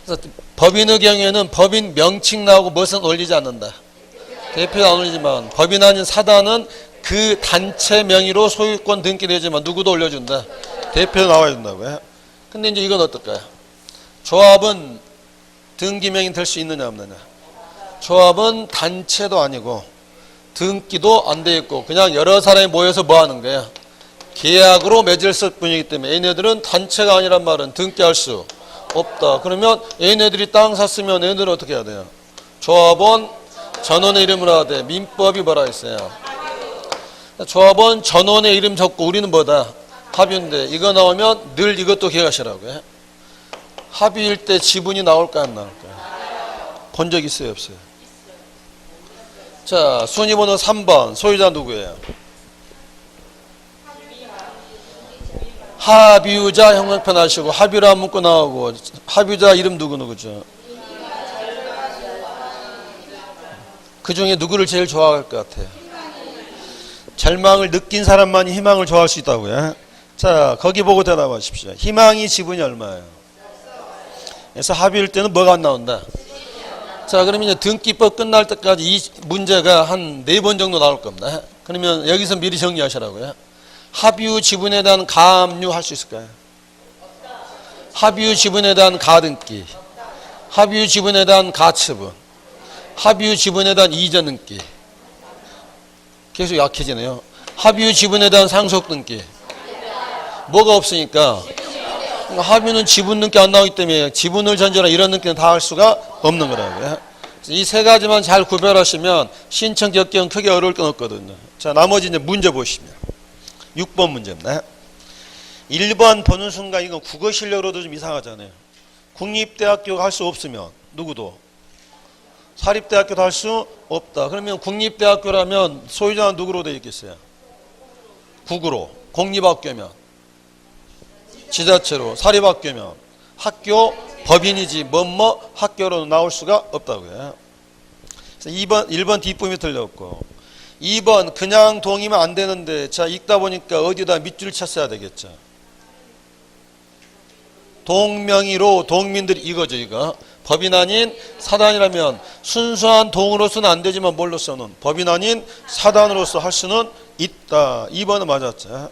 Speaker 1: 그래서 법인의 경우에는 법인 명칭 나오고 무엇은 올리지 않는다. 대표자 안 올리지만 법인 아닌 사단은 그 단체 명의로 소유권 등기되지만 누구도 올려준다. 대표자 나와야 된다고요. 근데 이제 이건 어떨까요? 조합은 등기명인 될 수 있느냐 없느냐? 조합은 단체도 아니고 등기도 안 돼 있고 그냥 여러 사람이 모여서 뭐 하는 거야? 계약으로 맺을 뿐이기 때문에 얘네들은 단체가 아니란 말은 등기할 수 없다. 그러면 얘네들이 땅 샀으면 얘네들은 어떻게 해야 돼요? 조합원 전원의 이름으로 해야 돼. 민법이 뭐라 했어요? 조합원 전원의 이름 적고 우리는 뭐다? 합의인데 이거 나오면 늘 이것도 기억하시라고요. 합의일 때 지분이 나올까 안 나올까요? 본 적 있어요, 없어요? 자, 순위번호 3번 소유자 누구예요? 합의유자 형광펜 하시고 합의라 문구 나오고 합의자 이름 누구죠? 그 중에 누구를 제일 좋아할 것 같아요? 절망을 느낀 사람만이 희망을 좋아할 수 있다고요. 자, 거기 보고 대답하십시오. 희망이 지분이 얼마예요? 그래서 합의일 때는 뭐가 안 나온다? 자, 그러면 이제 등기법 끝날 때까지 이 문제가 한 4번 정도 나올 겁니다. 그러면 여기서 미리 정리하시라고요. 합의 후 지분에 대한 가압류 할 수 있을까요? 합의 후 지분에 대한 가등기, 합의 후 지분에 대한 가처분, 합의 후 지분에 대한 이전 등기. 계속 약해지네요. 합의 후 지분에 대한 상속 등기. 뭐가 없으니까 합의는 지분 등기 안 나오기 때문에 지분을 전제로 이런 등기는 다 할 수가 없는 거라고요. 이 세 가지만 잘 구별하시면 신청 격견 크게 어려울 건 없거든요. 자, 나머지 이제 문제 보시면 6번 문제입니다. 1번 보는 순간 이건 국어 실력으로도 좀 이상하잖아요. 국립대학교가 할 수 없으면 누구도 사립대학교도 할 수 없다. 그러면 국립대학교라면 소유자는 누구로 되어 있겠어요? 국으로. 공립학교면 지자체로. 사립학교면 학교 법인이지 뭐뭐 학교로 나올 수가 없다고요. 그래서 1번 뒷부분이 틀렸고 2번 그냥 동의면 안 되는데 자 읽다 보니까 어디다 밑줄 쳤어야 되겠죠. 동명의로 동민들이 이거죠. 이거 법인 아닌 사단이라면 순수한 동으로서는 안 되지만 뭘로서는 법인 아닌 사단으로서 할 수는 있다. 2번은 맞았죠.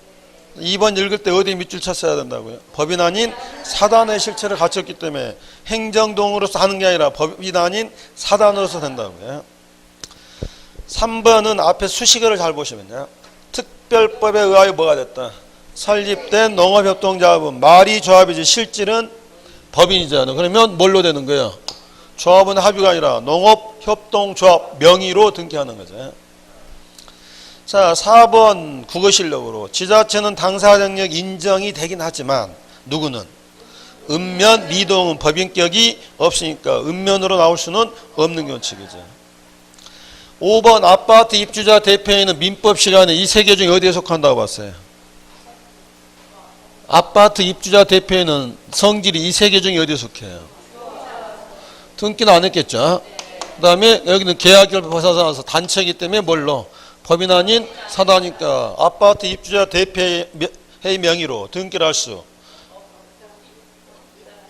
Speaker 1: 2번 읽을 때 어디 밑줄 쳤어야 된다고요? 법인 아닌 사단의 실체를 갖췄기 때문에 행정동으로서 하는 게 아니라 법인 아닌 사단으로서 된다고요. 3번은 앞에 수식어를 잘 보시면요. 특별법에 의하여 뭐가 됐다? 설립된 농업협동조합은 말이 조합이지 실질은 법인이잖아요. 그러면 뭘로 되는 거예요? 조합은 합의가 아니라 농업협동조합 명의로 등기하는 거죠. 자, 4번 국어실력으로 지자체는 당사 능력 인정이 되긴 하지만 누구는? 읍면, 미동은 법인격이 없으니까 읍면으로 나올 수는 없는 규칙이죠. 5번 아파트 입주자 대표인은 민법 시간에 이 세 개 중에 어디에 속한다고 봤어요? 아파트 입주자 대표인은 성질이 이 세 개 중에 어디에 속해요? 등기는 안 했겠죠. 그 다음에 여기는 계약을 벗어나서 단체이기 때문에 뭘로? 법인 아닌 사단이니까 아파트 입주자 대표의 명의로 등기를 할 수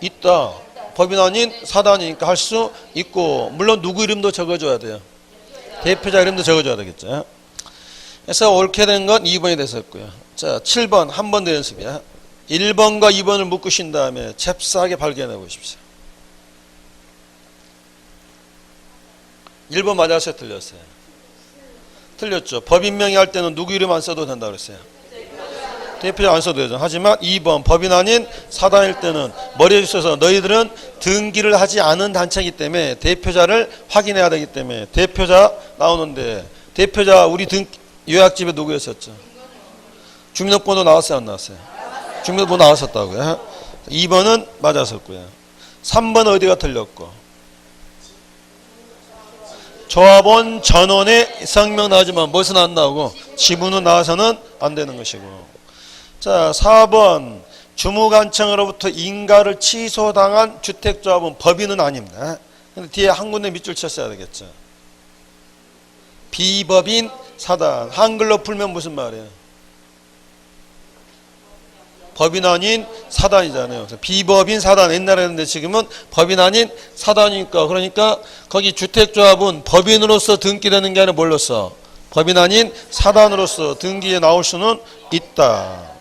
Speaker 1: 있다. 법인 아닌 사단이니까 할 수 있고 물론 누구 이름도 적어줘야 돼요. 대표자 이름도 적어줘야 되겠죠. 그래서 옳게 된 건 2번이 됐었고요. 자, 7번 한 번 더 연습이야. 1번과 2번을 묶으신 다음에 잽싸게 발견해 보십시오. 1번 맞았어요? 틀렸어요? 틀렸죠. 법인 명의 할 때는 누구 이름 안 써도 된다고 그랬어요. 대표자 안 써도 되죠. 하지만 2번 법인 아닌 사단일 때는 머리에 있어서 너희들은 등기를 하지 않은 단체이기 때문에 대표자를 확인해야 되기 때문에 대표자 나오는데 대표자 우리 요약집에 누구였었죠? 주민등록번호 나왔어요? 안 나왔어요? 주민등록번호 나왔었다고요. 2번은 맞았었고요. 3번 어디가 틀렸고 조합원 전원의 성명 나오지만 무엇은 안 나오고 지분은 나와서는 안 되는 것이고. 자, 4번 주무관청으로부터 인가를 취소당한 주택조합은 법인은 아닙니다. 근데 뒤에 한 군데 밑줄 쳤어야 되겠죠. 비법인 사단. 한글로 풀면 무슨 말이에요? 법인 아닌 사단이잖아요. 비법인 사단 옛날에 했는데 지금은 법인 아닌 사단이니까 그러니까 거기 주택조합은 법인으로서 등기되는 게 아니라 뭘로써? 법인 아닌 사단으로서 등기에 나올 수는 있다.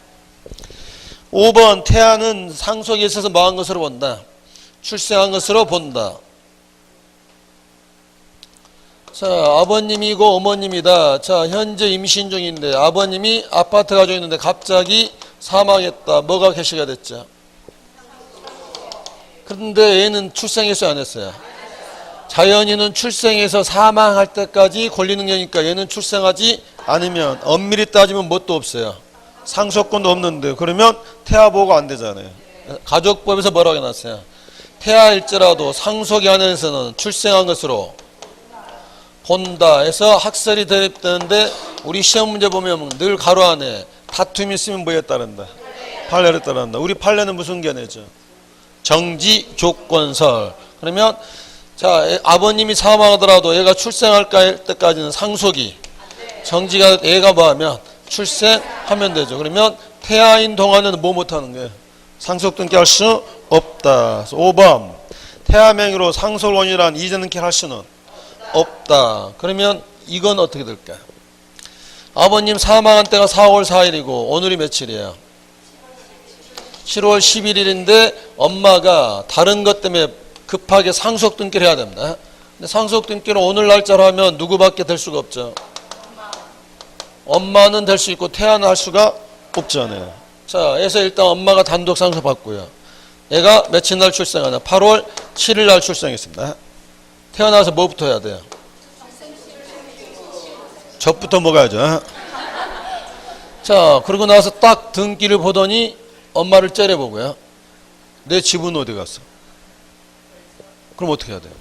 Speaker 1: 5번 태아는 상속에 있어서 뭐한 것으로 본다? 출생한 것으로 본다. 자, 아버님이고 어머님이다. 자, 현재 임신 중인데 아버님이 아파트 가지고 있는데 갑자기 사망했다. 뭐가 개시가 됐죠? 그런데 얘는 출생했어요? 안 했어요? 자연인은 출생해서 사망할 때까지 권리능력이니까 얘는 출생하지 않으면 엄밀히 따지면 뭣도 없어요. 상속권도 없는데 그러면 태아보호가 안 되잖아요. 가족법에서 뭐라고 해놨어요? 태아일지라도 상속이 안에서는 출생한 것으로 본다 해서 학설이 대립되는데 우리 시험 문제 보면 늘 가로 안에 다툼이 있으면 뭐에 따른다? 판례에 따른다. 우리 판례는 무슨 견해죠? 정지 조건설. 그러면 자, 아버님이 사망하더라도 얘가 출생할 때까지는 상속이 정지가 얘가 뭐하면 출생하면 되죠. 그러면 태아인 동안에는 뭐 못하는 거예요? 상속 등기 할 수 없다. 5번 태아 명의로 상속 원인이란 이전 등기 할 수는 없다. 그러면 이건 어떻게 될까요? 아버님 사망한 때가 4월 4일이고 오늘이 며칠이에요? 7월 11일인데 엄마가 다른 것 때문에 급하게 상속 등기를 해야 됩니다. 근데 상속 등기를 오늘 날짜로 하면 누구밖에 될 수가 없죠? 엄마는 될 수 있고 태아는 할 수가 없잖아요. 자, 그래서 일단 엄마가 단독 상속 받고요. 애가 며칠 날 출생하냐? 8월 7일 날 출생했습니다. 태어나서 뭐부터 해야 돼요? 적부터 먹어야죠. 자, 그러고 나서 딱 등기를 보더니 엄마를 째려보고요. 내 집은 어디 갔어? 그럼 어떻게 해야 돼요?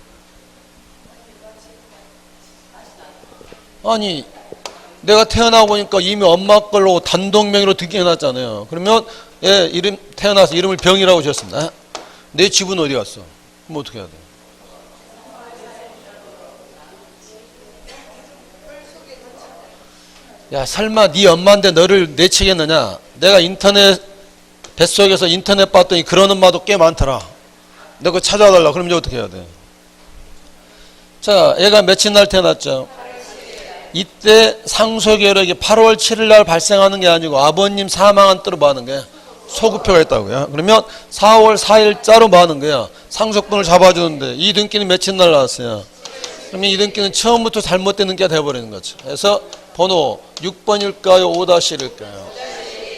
Speaker 1: 아니, 내가 태어나고 보니까 이미 엄마 걸로 단독 명의로 등기해놨잖아요. 그러면 얘 이름 태어나서 이름을 병이라고 지었습니다. 내 집은 어디 갔어? 그럼 어떻게 해야 돼요? 야, 설마 네 엄마인데 너를 내치겠느냐? 내가 인터넷 뱃속에서 인터넷 봤더니 그런 엄마도 꽤 많더라. 너 그거 찾아달라. 그럼 이제 어떻게 해야 돼? 자, 얘가 며칠 날 태어났죠? 이때 상속의 여력이 8월 7일 날 발생하는 게 아니고 아버님 사망한 때로 뭐 하는 거야? 소급표가 있다고요. 그러면 4월 4일자로 뭐 하는 거야? 상속분을 잡아주는데 이 등기는 며칠 날 나왔어요? 그러면 이 등기는 처음부터 잘못된 등기가 돼버리는 거죠. 그래서 번호 6번일까요? 5-1일까요?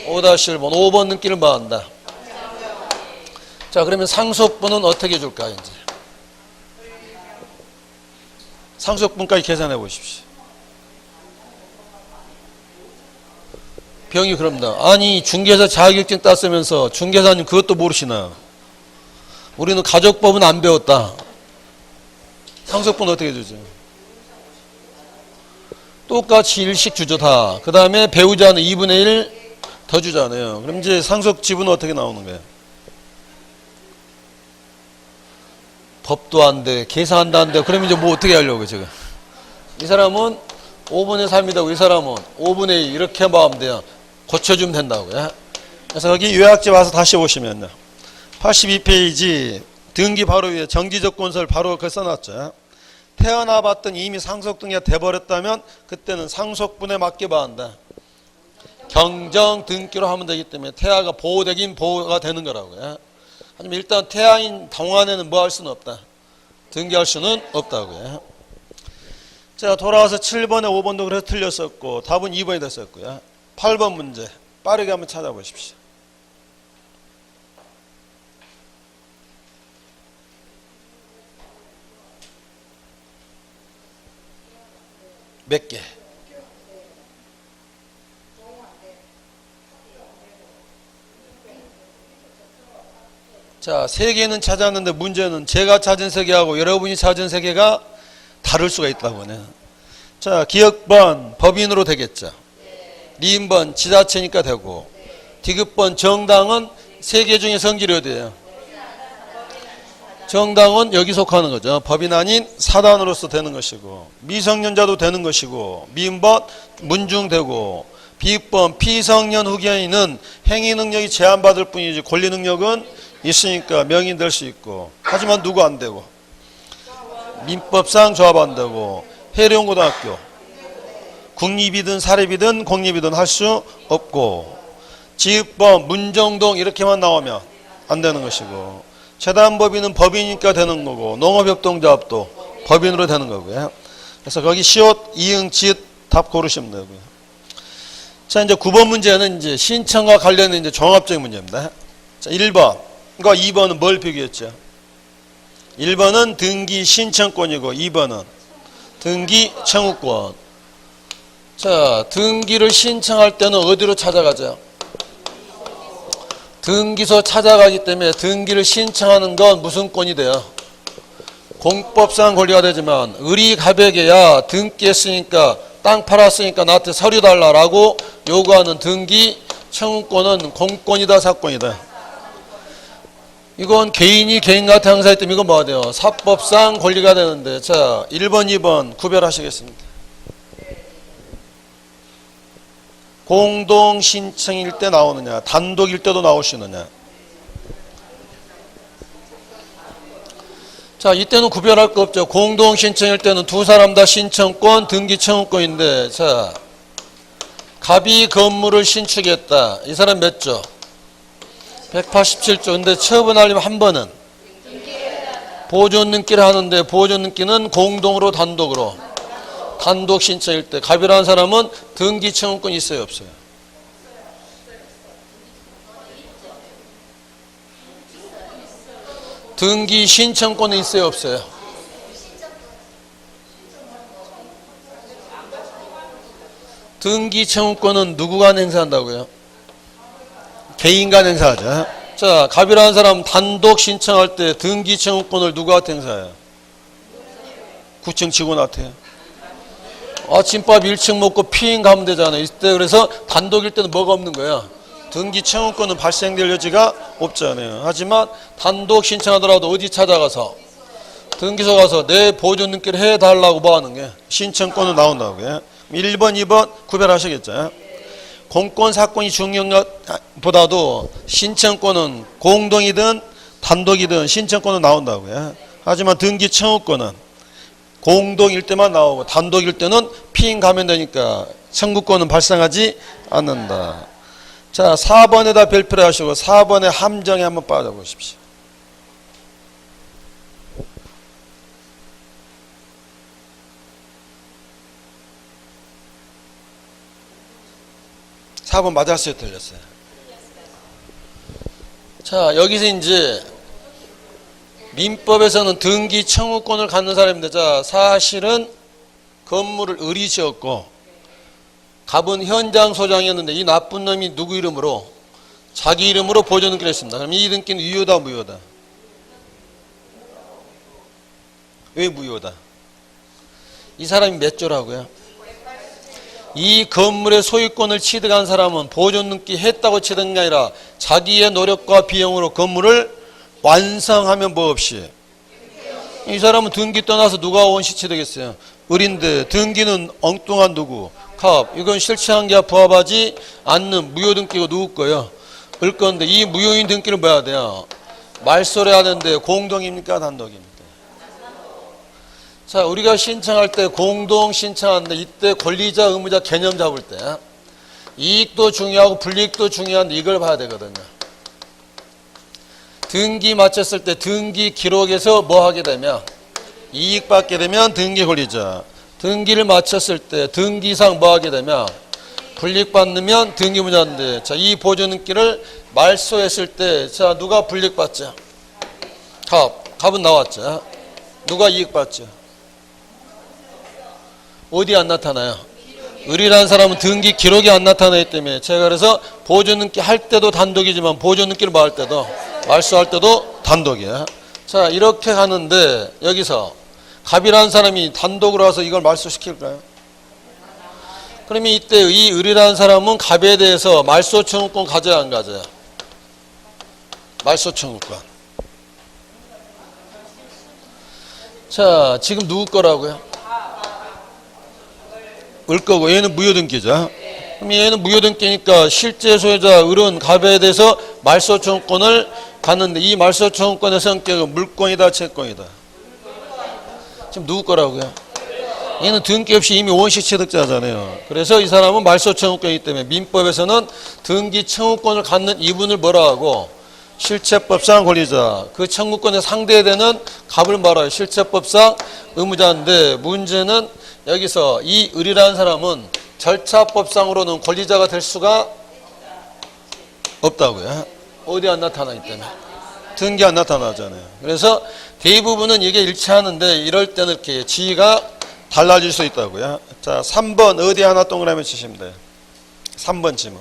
Speaker 1: 5-1번 5번 등기를 뭐 한다? 자, 그러면 상속분은 어떻게 줄까 이제? 상속분까지 계산해 보십시오. 병이 그럽니다. 아니 중개사 자격증 땄으면서 중개사님 그것도 모르시나? 우리는 가족법은 안 배웠다. 상속분 어떻게 주죠? 똑같이 일씩 주죠 다. 그 다음에 배우자는 2분의 1 더 주잖아요. 그럼 이제 상속지분은 어떻게 나오는 거예요? 법도 안 돼, 계산도 안 돼. 그럼 이제 뭐 어떻게 하려고 지금? 이 사람은 5분의 3이다고 이 사람은 5분의 2 이렇게 하면 돼요. 고쳐주면 된다고요. 그래서 여기 요약지 와서 다시 보시면요. 82페이지 등기 바로 위에 정지적 건설 바로 그 써놨죠. 태어나 봤더니 이미 상속 등기가 돼버렸다면 그때는 상속분에 맞게 봐한다. 경정 등기로 하면 되기 때문에 태아가 보호되긴 보호가 되는 거라고요. 하지만 일단 태아인 동안에는 뭐 할 수는 없다. 등기할 수는 없다고요. 자, 돌아와서 7번에 5번도 그래서 틀렸었고 답은 2번이 됐었고요. 8번 문제 빠르게 한번 찾아보십시오. 몇 개? 자, 세 개는 찾았는데 문제는 제가 찾은 세 개하고 여러분이 찾은 세 개가 다를 수가 있다고요. 자, 기억번 법인으로 되겠죠. 리인번 지자체니까 되고, 디귿번 정당은 세 개 중에 성질이 어디예요? 정당은 여기 속하는 거죠. 법인 아닌 사단으로서 되는 것이고, 미성년자도 되는 것이고, 미인번 문중되고, 비익번 피성년 후견인은 행위 능력이 제한받을 뿐이지 권리 능력은 있으니까 명인 될 수 있고, 하지만 누구 안 되고, 민법상 조합 안 되고, 해령고등학교 국립이든 사립이든 공립이든 할 수 없고, 지읍법 문정동 이렇게만 나오면 안 되는 것이고, 재단법인은 법이니까 되는 거고, 농업협동조합도 법인으로 되는 거고요. 그래서 거기 시옷, 이응, 지읒 답 고르시면 되고요. 자, 이제 9번 문제는 이제 신청과 관련된 이제 종합적인 문제입니다. 자, 1번과 2번은 뭘 표기했죠? 1번은 등기 신청권이고 2번은 등기 청구권. 자, 등기를 신청할 때는 어디로 찾아가죠? 등기소 찾아가기 때문에 등기를 신청하는 건 무슨 권이 돼요? 공법상 권리가 되지만 의리 가백이야 등기했으니까 땅 팔았으니까 나한테 서류 달라라고 요구하는 등기 청구권은 공권이다 사권이다? 이건 개인이 개인한테 행사했기 때문에 이건 뭐가 돼요? 사법상 권리가 되는데, 자 1번 2번 구별하시겠습니다. 공동 신청일 때 나오느냐, 단독일 때도 나올 수 있느냐. 자, 이때는 구별할 거 없죠. 공동 신청일 때는 두 사람 다 신청권, 등기 청구권인데, 자, 갑이 건물을 신축했다. 이 사람 몇 조? 187조. 근데 처분하려면 한 번은 보존 등기를 하는데, 보존 등기는 공동으로 단독으로. 단독 신청일 때 갑이라는 사람은 등기 청구권이 있어요, 없어요? 등기 신청권은 있어요, 없어요? 등기 청구권은 누구가 행사한다고요? 개인간 행사하죠. 자, 갑이라는 사람 단독 신청할 때 등기 청구권을 누구한테 행사해요? 구청 직원한테요. 아침밥 1층 먹고 피임 가면 되잖아요. 이때 그래서 단독일 때는 뭐가 없는 거야? 등기 청구권은 발생될 여지가 없잖아요. 하지만 단독 신청하더라도 어디 찾아가서 등기소 가서 내 보존 등기를 해달라고 뭐 하는 게 신청권은 나온다고요. 1번, 2번 구별하시겠죠. 공권 사건이 중요한 것보다도 신청권은 공동이든 단독이든 신청권은 나온다고요. 하지만 등기 청구권은 공동일 때만 나오고 단독일 때는 피임 가면 되니까 청구권은 발생하지 않는다. 자, 4번에다 별표를 하시고 4번의 함정에 한번 빠져보십시오. 4번 맞았어요, 틀렸어요? 자, 여기서 이제 민법에서는 등기 청구권을 갖는 사람인데, 자, 사실은 건물을 을이 지었고 갑은 현장 소장이었는데 이 나쁜 놈이 누구 이름으로? 자기 이름으로 보존 등기를 했습니다. 그럼 이 등기는 유효다, 무효다? 왜 무효다? 이 사람이 몇 조라고요? 이 건물의 소유권을 취득한 사람은 보존 등기 했다고 취득한 게 아니라 자기의 노력과 비용으로 건물을 완성하면 뭐 없이. 이 사람은 등기 떠나서 누가 원시 취득했어요? 을인데 등기는 엉뚱한 누구? 갑. 이건 실체한 게 부합하지 않는 무효 등기가 누구 거예요? 을 건데 이 무효인 등기를 뭐 해야 돼요? 말소를 해야 되는데 공동입니까, 단독입니까? 자, 우리가 신청할 때 공동 신청하는데 이때 권리자, 의무자 개념 잡을 때 이익도 중요하고 불이익도 중요한데 이걸 봐야 되거든요. 등기 마쳤을 때 등기 기록에서 뭐 하게 되면 이익 받게 되면 등기 권리자. 등기를 마쳤을 때 등기상 뭐 하게 되면 불이익 받으면 등기 의무자인데, 자, 이 보존 등기를 말소했을 때, 자, 누가 불이익 받죠? 갑은 나왔죠. 누가 이익 받죠? 어디 안 나타나요? 을이라는 사람은 등기 기록이 안 나타나기 때문에 제가 그래서 보존 등기 할 때도 단독이지만 보존 등기를 뭐 할 때도 말소할 때도 단독이야. 자, 이렇게 가는데 여기서 갑이라는 사람이 단독으로 와서 이걸 말소시킬까요? 그러면 이때 이 을이라는 사람은 갑에 대해서 말소 청구권 가져야 안 가져요? 말소 청구권. 자, 지금 누구 거라고요? 을 거고 얘는 무효등기죠. 그럼 얘는 무효등기니까 실제 소유자 을은 갑에 대해서 말소 청구권을 갖는데 이 말소 청구권의 성격은 물권이다, 채권이다? 지금 누구 거라고요? 얘는 등기 없이 이미 원시 취득자잖아요. 그래서 이 사람은 말소 청구권이기 때문에 민법에서는 등기 청구권을 갖는 이분을 뭐라 하고? 실체법상 권리자. 그 청구권에 상대되는 갑을 말아요. 실체법상 의무자인데 문제는 여기서 이 을이라는 사람은 절차법상으로는 권리자가 될 수가 없다고요. 어디 안 나타나기 때문에. 등기 안 나타나잖아요. 그래서 대부분은 이게 일치하는데 이럴 때는 이렇게 지위가 달라질 수 있다고요. 자, 3번 어디 하나 동그라미 치시면 돼요. 3번 지문.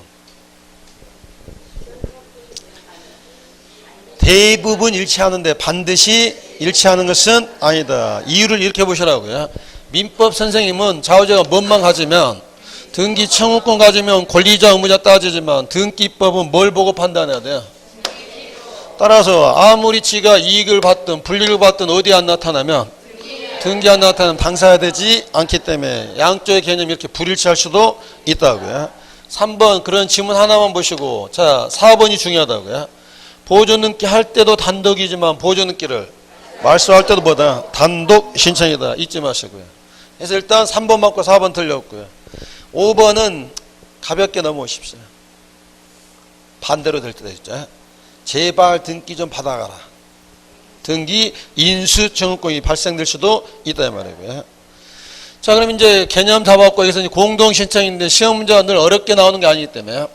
Speaker 1: 대부분 일치하는데 반드시 일치하는 것은 아니다. 이유를 이렇게 보시라고요. 민법 선생님은 좌우제가 뭔만 가지면 등기 청구권 가지면 권리자 의무자 따지지만 등기법은 뭘 보고 판단해야 돼요? 따라서 아무리 지가 이익을 받든 불이익을 받든 어디 안 나타나면 등기 안 나타나면 당사해야 되지 않기 때문에 양쪽의 개념이 이렇게 불일치할 수도 있다고요. 3번 그런 지문 하나만 보시고, 자 4번이 중요하다고요. 보조 등기 할 때도 단독이지만 보조 등기를 말소할 때도 뭐다? 단독 신청이다. 잊지 마시고요. 그래서 일단 3번 맞고 4번 틀렸고요. 5번은 가볍게 넘어오십시오. 반대로 될 때도 있죠. 제발 등기 좀 받아가라. 등기 인수증후권이 발생될 수도 있다 이 말이고요. 자, 그럼 이제 개념 잡았고 여기서 이제 공동신청인데 시험 문제가 늘 어렵게 나오는 게 아니기 때문에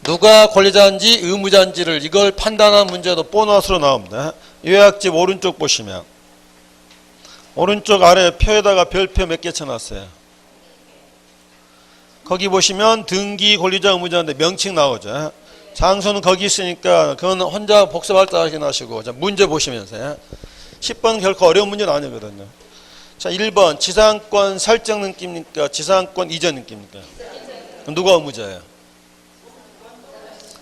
Speaker 1: 누가 권리자인지 의무자인지를 이걸 판단하는 문제도 보너스로 나옵니다. 요약집 오른쪽 보시면 오른쪽 아래 표에다가 별표 몇 개 쳐놨어요. 거기 보시면 등기 권리자 의무자인데 명칭 나오죠. 장소는 거기 있으니까 그건 혼자 복습할 때 확인하시고, 자, 문제 보시면서요. 10번 결코 어려운 문제는 아니거든요. 자, 1번 지상권 설정 등기입니까? 지상권 이전 등기입니까? 누가 의무자예요?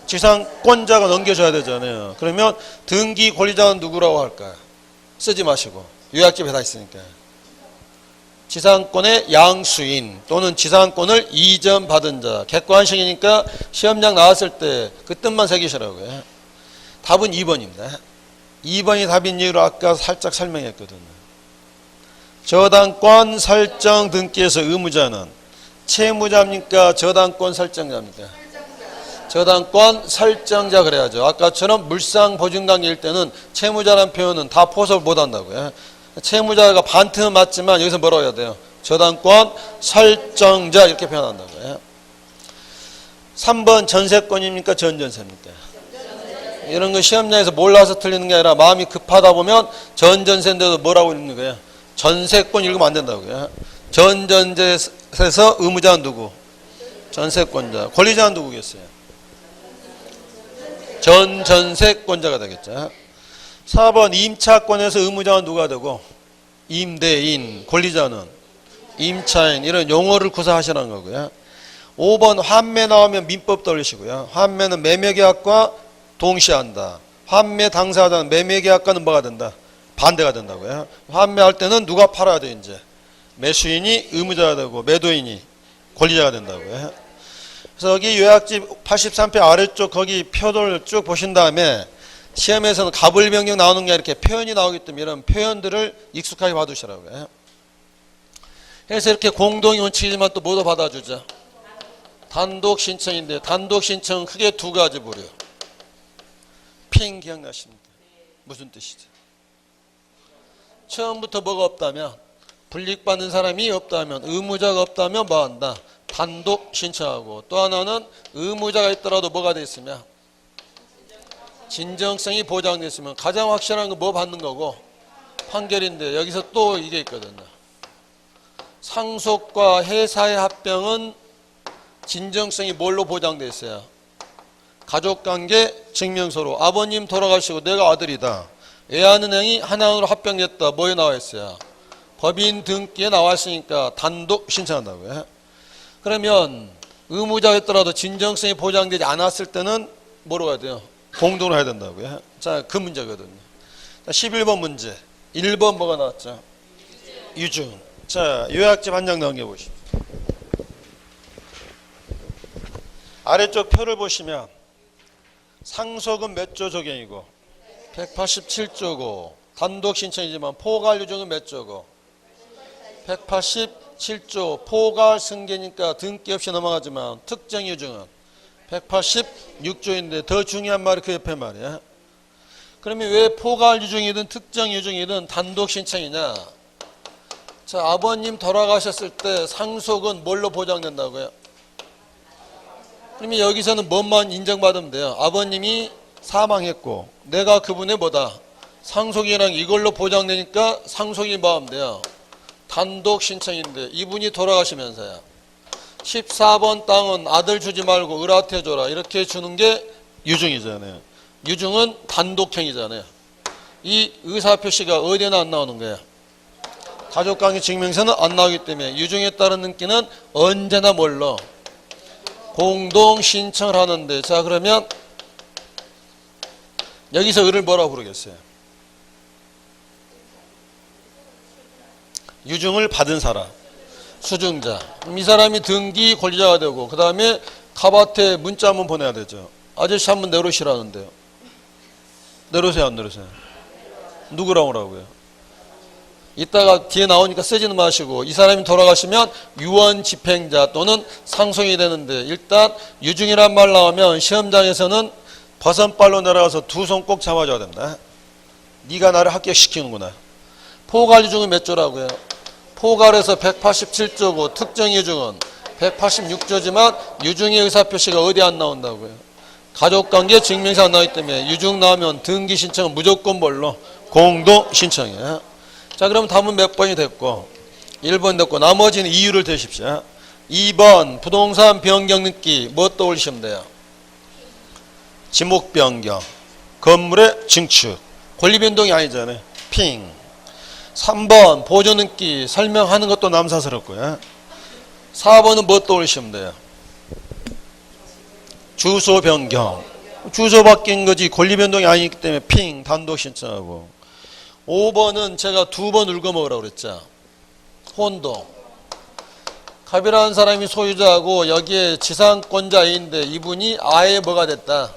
Speaker 1: 지상권자가 넘겨줘야 되잖아요. 그러면 등기 권리자는 누구라고 할까요? 쓰지 마시고 요약집에 다 있으니까 지상권의 양수인 또는 지상권을 이전받은 자. 객관식이니까 시험장 나왔을 때 그 뜻만 새기시라고요. 답은 2번입니다. 2번이 답인 이유를 아까 살짝 설명했거든요. 저당권 설정 등기에서 의무자는 채무자입니까? 저당권 설정자입니까? 저당권 설정자 그래야죠. 아까처럼 물상보증관계일 때는 채무자라는 표현은 다 포섭을 못한다고요. 채무자가 반틈은 맞지만 여기서 뭐라고 해야 돼요? 저당권 설정자 이렇게 표현한다고요. 3번 전세권입니까? 전전세입니까? 이런 거 시험장에서 몰라서 틀리는 게 아니라 마음이 급하다 보면 전전세인데도 뭐라고 읽는 거예요? 전세권 읽으면 안 된다고요. 전전세에서 의무자는 누구? 전세권자. 권리자는 누구겠어요? 전전세권자가 되겠죠. 4번 임차권에서 의무자는 누가 되고 임대인, 권리자는 임차인 이런 용어를 구사하시라는 거고요. 5번 환매 나오면 민법 떠올리시고요. 환매는 매매계약과 동시한다. 환매 당사자는 매매계약과는 뭐가 된다? 반대가 된다고요. 환매할 때는 누가 팔아야 돼 이제? 매수인이 의무자가 되고 매도인이 권리자가 된다고요. 그래서 여기 요약집 83표 아래쪽 거기 표를 쭉 보신 다음에 시험에서는 가불명령 나오는 게 이렇게 표현이 나오기 때문에 이런 표현들을 익숙하게 봐두시라고요. 그래서 이렇게 공동의 원칙이지만 또 뭐도 받아주죠. 단독 신청인데 단독 신청은 크게 두 가지 부류. 핑 기억나십니까? 무슨 뜻이죠? 처음부터 뭐가 없다면 불이익받는 사람이 없다면 의무자가 없다면 뭐 한다? 단독 신청하고 또 하나는 의무자가 있더라도 뭐가 돼 있으면 진정성이 보장됐으면 가장 확실한 건 뭐 받는 거고 판결인데 여기서 또 이게 있거든요. 상속과 회사의 합병은 진정성이 뭘로 보장돼 있어요? 가족관계 증명서로 아버님 돌아가시고 내가 아들이다. 애한은행이 하나은행으로 합병됐다. 뭐에 나와 있어요? 법인 등기에 나와 있으니까 단독 신청한다고요. 그러면 의무자였더라도 진정성이 보장되지 않았을 때는 뭐로 가야 돼요? 공동으로 해야 된다고요. 자, 그 문제거든요. 자, 11번 문제. 1번 뭐가 나왔죠? 유증. 자, 요약집 한 장 넘겨보십시오. 아래쪽 표를 보시면 상속은 몇 조 적용이고 187조고 단독 신청이지만 포괄 유증은 몇 조고 187조 포괄 승계니까 등기 없이 넘어가지만 특정 유증은 186조인데 더 중요한 말이 그 옆에 말이야. 그러면 왜 포괄 유증이든 특정 유증이든 단독 신청이냐? 자, 아버님 돌아가셨을 때 상속은 뭘로 보장된다고요? 그러면 여기서는 뭐만 인정받으면 돼요? 아버님이 사망했고 내가 그분의 뭐다? 상속이랑 이걸로 보장되니까 상속이 뭐 하면 돼요? 단독 신청인데 이분이 돌아가시면서요. 14번 땅은 아들 주지 말고 을한테 줘라 이렇게 주는 게 유증이잖아요. 유증은 단독형이잖아요. 이 의사표시가 어디에나 안 나오는 거예요? 가족관계 증명서는 안 나오기 때문에 유증에 따른 등기는 언제나 뭘로? 공동 신청을 하는데 자 그러면 여기서 을을 뭐라고 부르겠어요? 유증을 받은 사람. 수증자. 이 사람이 등기 권리자가 되고 그 다음에 갑한테 문자 한번 보내야 되죠. 아저씨 한번 내놓으시라는데요. 내놓으세요, 안 내놓으세요? 누구랑 오라고요? 이따가 뒤에 나오니까 쓰지는 마시고 이 사람이 돌아가시면 유언 집행자 또는 상속이 되는데 일단 유증이란 말 나오면 시험장에서는 버선발로 내려가서 두 손 꼭 잡아줘야 됩니다. 네가 나를 합격시키는구나. 포괄 유증은 몇 조라고요? 포괄에서 187조고 특정 유증은 186조지만 유증의 의사표시가 어디 안 나온다고요? 가족관계 증명서 안 나오기 때문에 유증 나오면 등기 신청은 무조건 뭘로? 공동 신청이에요. 자, 그럼 답은 몇 번이 됐고 1번 됐고 나머지는 이유를 대십시오. 2번 부동산 변경 등기 뭐 떠올리시면 돼요? 지목 변경, 건물의 증축, 권리 변동이 아니잖아요. 핑. 3번 보존 등기 설명하는 것도 남사스럽고요. 4번은 뭐 떠올리시면 돼요? 주소 변경. 주소 바뀐 거지 권리 변동이 아니기 때문에 핑 단독 신청하고. 5번은 제가 2번 울거먹으라고 그랬죠. 혼동. 갑이라는 사람이 소유자고 여기에 지상권자 A인데 이분이 아예 뭐가 됐다?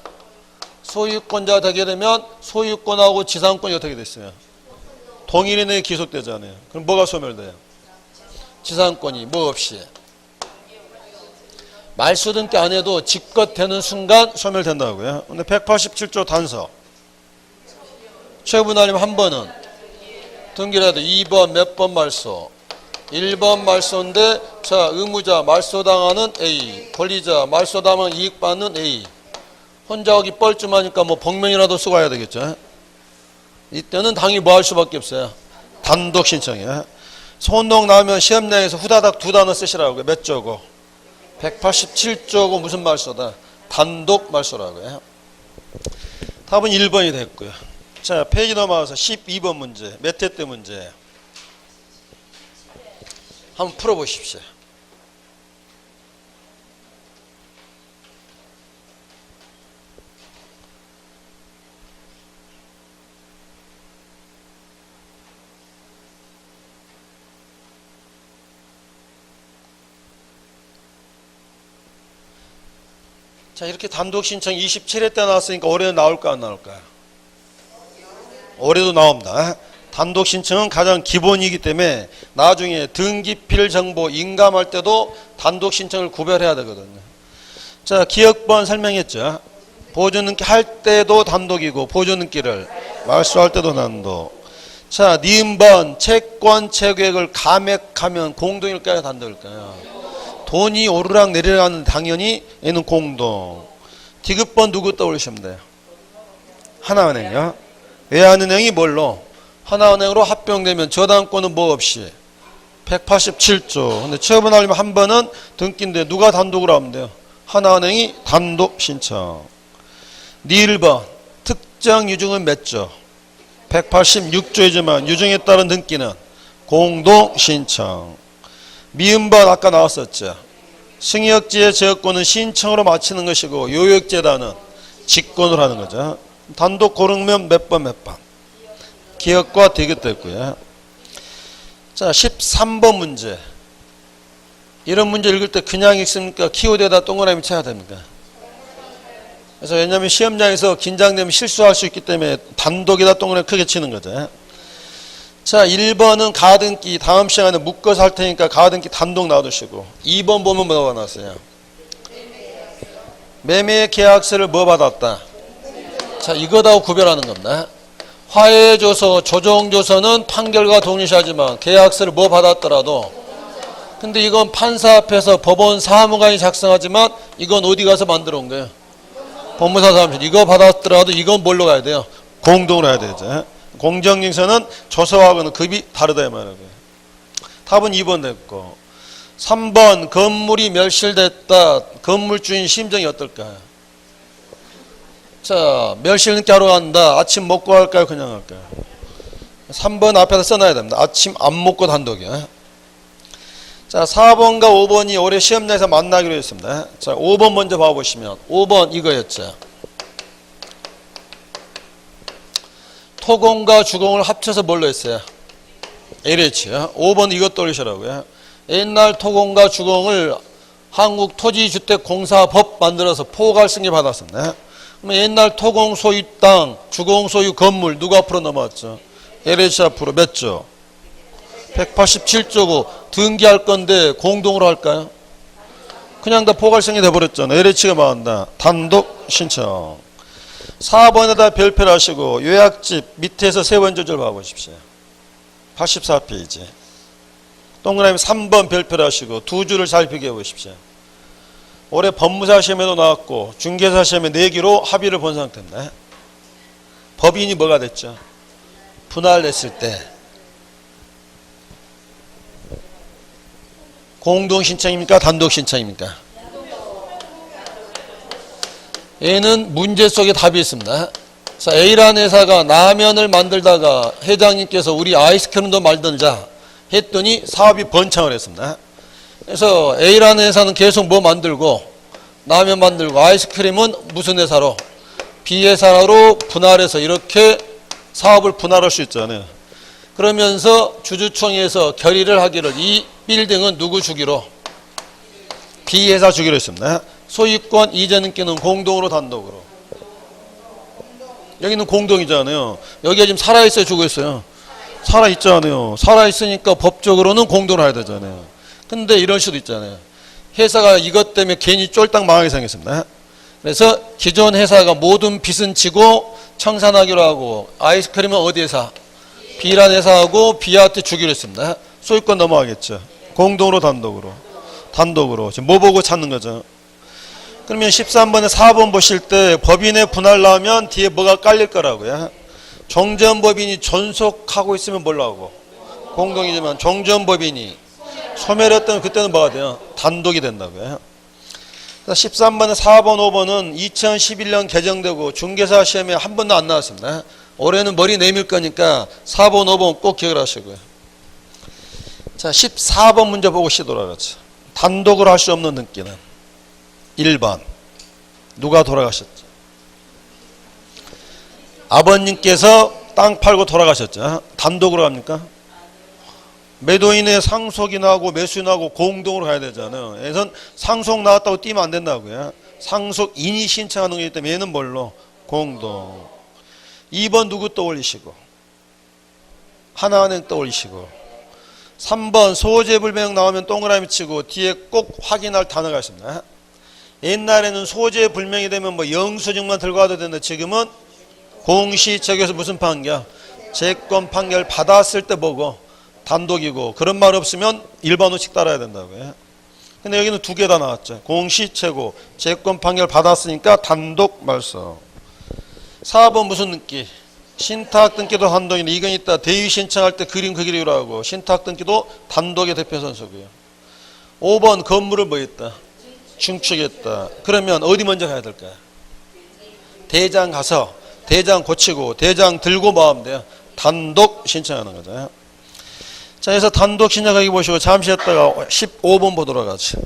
Speaker 1: 소유권자가 되게 되면 소유권하고 지상권이 어떻게 됐어요? 동일인에 의해 기속되잖아요. 그럼 뭐가 소멸돼요? 지상권이 뭐 없이. 말소 등기 안 해도 직거되는 순간 소멸된다고요. 근데 187조 단서. 최분할님 한 번은 등기라도 2번 몇 번 말소? 1번 말소인데 자 의무자 말소당하는 A, 권리자 말소당하면 이익받는 A. 혼자 오기 뻘쭘하니까 뭐 복면이라도 쓰고 와야 되겠죠. 이때는 당연히 뭐 할 수밖에 없어요. 단독 신청이에요. 혼동 나오면 시험장에서 후다닥 두 단어 쓰시라고요. 몇 조고? 187조고 무슨 말소다? 단독 말소라고요. 답은 1번이 됐고요. 자, 페이지 넘어가서 12번 문제. 몇 회 때 문제예요? 한번 풀어보십시오. 자, 이렇게 단독 신청 27회 때 나왔으니까 올해는 나올까 안 나올까요? 올해도 나옵니다. 단독 신청은 가장 기본이기 때문에 나중에 등기필 정보 인감할 때도 단독 신청을 구별해야 되거든요. 자, 기억번 설명했죠. 보존등기 할 때도 단독이고 보존등기를 말소할 때도 단독. 자, 니은번 채권 채계획을 감액하면 공동일까요 단독일까요? 돈이 오르락 내리락 하는 당연히 얘는 공동. 디귿번 누구 떠올리시면 돼요? 하나은행이요. 외환은행이 뭘로? 하나은행으로 합병되면 저당권은 뭐 없이 187조. 근데 처분하려면 한 번은 등기인데 누가 단독으로 하면 돼요? 하나은행이 단독 신청. 니을번 특정 유증은 몇 조? 186조이지만 유증에 따른 등기는 공동 신청. 미음번 아까 나왔었죠. 승역지의 제어권은 신청으로 마치는 것이고 요역재단은 직권으로 하는 거죠. 단독 고르면 몇 번 몇 번. 기억과 디귿됐고요. 자, 13번 문제. 이런 문제 읽을 때 그냥 읽습니까? 키워드에다 동그라미 쳐야 됩니까? 그래서 왜냐하면 시험장에서 긴장되면 실수할 수 있기 때문에 단독에다 동그라미 크게 치는 거죠. 자, 1번은 가등기 다음 시간에 묶어서 할 테니까 가등기 단독 놔두시고 2번 보면 뭐가 나왔어요? 매매 계약서를 뭐 받았다? 자, 이거다고 구별하는 겁니다. 화해조서, 조정조서는 판결과 동일시하지만 계약서를 뭐 받았더라도 근데 이건 판사 앞에서 법원 사무관이 작성하지만 이건 어디 가서 만들어 온 거예요? 법무사 사무실. 이거 받았더라도 이건 뭘로 가야 돼요? 공동으로 해야 되죠. 공정증서는 조서하고는 급이 다르다 이 말이에요. 답은 2번 됐고 3번 건물이 멸실됐다. 건물주인 심정이 어떨까요? 자, 멸실 늦게 하러 간다. 아침 먹고 갈까요? 그냥 갈까요? 3번 앞에다 써놔야 됩니다. 아침 안 먹고 단독이요. 자, 4번과 5번이 올해 시험장에서 만나기로 했습니다. 자, 5번 먼저 봐보시면 5번 이거였죠. 토공과 주공을 합쳐서 뭘로 했어요? LH요. 5번 이것 떠올리시라고요. 옛날 토공과 주공을 한국토지주택공사법 만들어서 포괄 승인받았었네. 그럼 옛날 토공 소유 땅, 주공 소유 건물 누가 앞으로 넘어왔죠? LH 앞으로 몇 조? 187조고 등기할 건데 공동으로 할까요? 그냥 다 포괄 승인이 돼버렸잖아. LH가 망한다. 단독 신청. 4번에다 별표를 하시고 요약집 밑에서 세 번째 줄 봐보십시오. 84페이지. 동그라미 3번 별표를 하시고 두 줄을 잘 비교해 보십시오. 올해 법무사 시험에도 나왔고 중개사 시험에 4개로 합의를 본 상태입니다. 법인이 뭐가 됐죠? 분할됐을 때 공동신청입니까? 단독신청입니까? 얘는 문제 속에 답이 있습니다. 자, A라는 회사가 라면을 만들다가 회장님께서 우리 아이스크림도 만들자 했더니 사업이 번창을 했습니다. 그래서 A라는 회사는 계속 뭐 만들고 라면 만들고 아이스크림은 무슨 회사로? B 회사로 분할해서 이렇게 사업을 분할할 수 있잖아요. 그러면서 주주총회에서 결의를 하기를 이 빌딩은 누구 주기로? B 회사 주기로 했습니다. 소유권 이전 인기는 공동으로 단독으로. 여기는 공동이잖아요. 여기가 지금 살아있어요, 죽어 있어요? 살아있잖아요. 살아있으니까 법적으로는 공동으로 해야 되잖아요. 근데 이런 수도 있잖아요. 회사가 이것 때문에 괜히 쫄딱 망하게 생겼습니다. 그래서 기존 회사가 모든 빚은 지고 청산하기로 하고 아이스크림은 어디 회사? B라는 회사하고 B한테 주기로 했습니다. 소유권 넘어가겠죠. 공동으로 단독으로. 단독으로. 지금 뭐 보고 찾는 거죠? 그러면 13번에 4번 보실 때 법인의 분할 나오면 뒤에 뭐가 깔릴 거라고요. 종전법인이 존속하고 있으면 뭘로 하고? 공동이지만 종전법인이 소멸했던 그때는 뭐가 돼요? 단독이 된다고요. 13번에 4번, 5번은 2011년 개정되고 중개사 시험에 한 번도 안 나왔습니다. 올해는 머리 내밀 거니까 4번, 5번 꼭 기억을 하시고요. 자, 14번 문제 보고 시돌아가죠. 단독으로 할 수 없는 등기는 1번 누가 돌아가셨죠? 아버님께서 땅 팔고 돌아가셨죠. 단독으로 합니까? 매도인의 상속이 나고 매수인 나고 공동으로 가야 되잖아요. 그래서 상속 나왔다고 뛰면 안 된다고요. 상속인이 신청하는 거기 때문에 얘는 뭘로? 공동. 2번 누구 떠올리시고 하나은행 떠올리시고 3번 소재불명 나오면 동그라미 치고 뒤에 꼭 확인할 단어가 있습니다. 옛날에는 소재불명이 되면 뭐 영수증만 들고 와도 되는데 지금은 공시적에서 무슨 판결? 채권 판결 받았을 때 보고 단독이고 그런 말 없으면 일반원칙 따라야 된다고요. 근데 여기는 두 개 다 나왔죠. 공시채고 채권 판결 받았으니까 단독 말소. 4번 무슨 등기? 신탁 등기도 단독인데 이건 이따 대위 신청할 때 그림 그 그리로 하고 신탁 등기도 단독의 대표 선수고요. 5번 건물을 뭐 했다? 중축했다. 그러면 어디 먼저 가야 될까요? 대장 가서 대장 고치고 대장 들고 뭐 하면 돼요? 단독 신청하는 거죠. 자, 그래서 단독 신청하기 보시고 잠시 했다가 15번 보도록 하죠.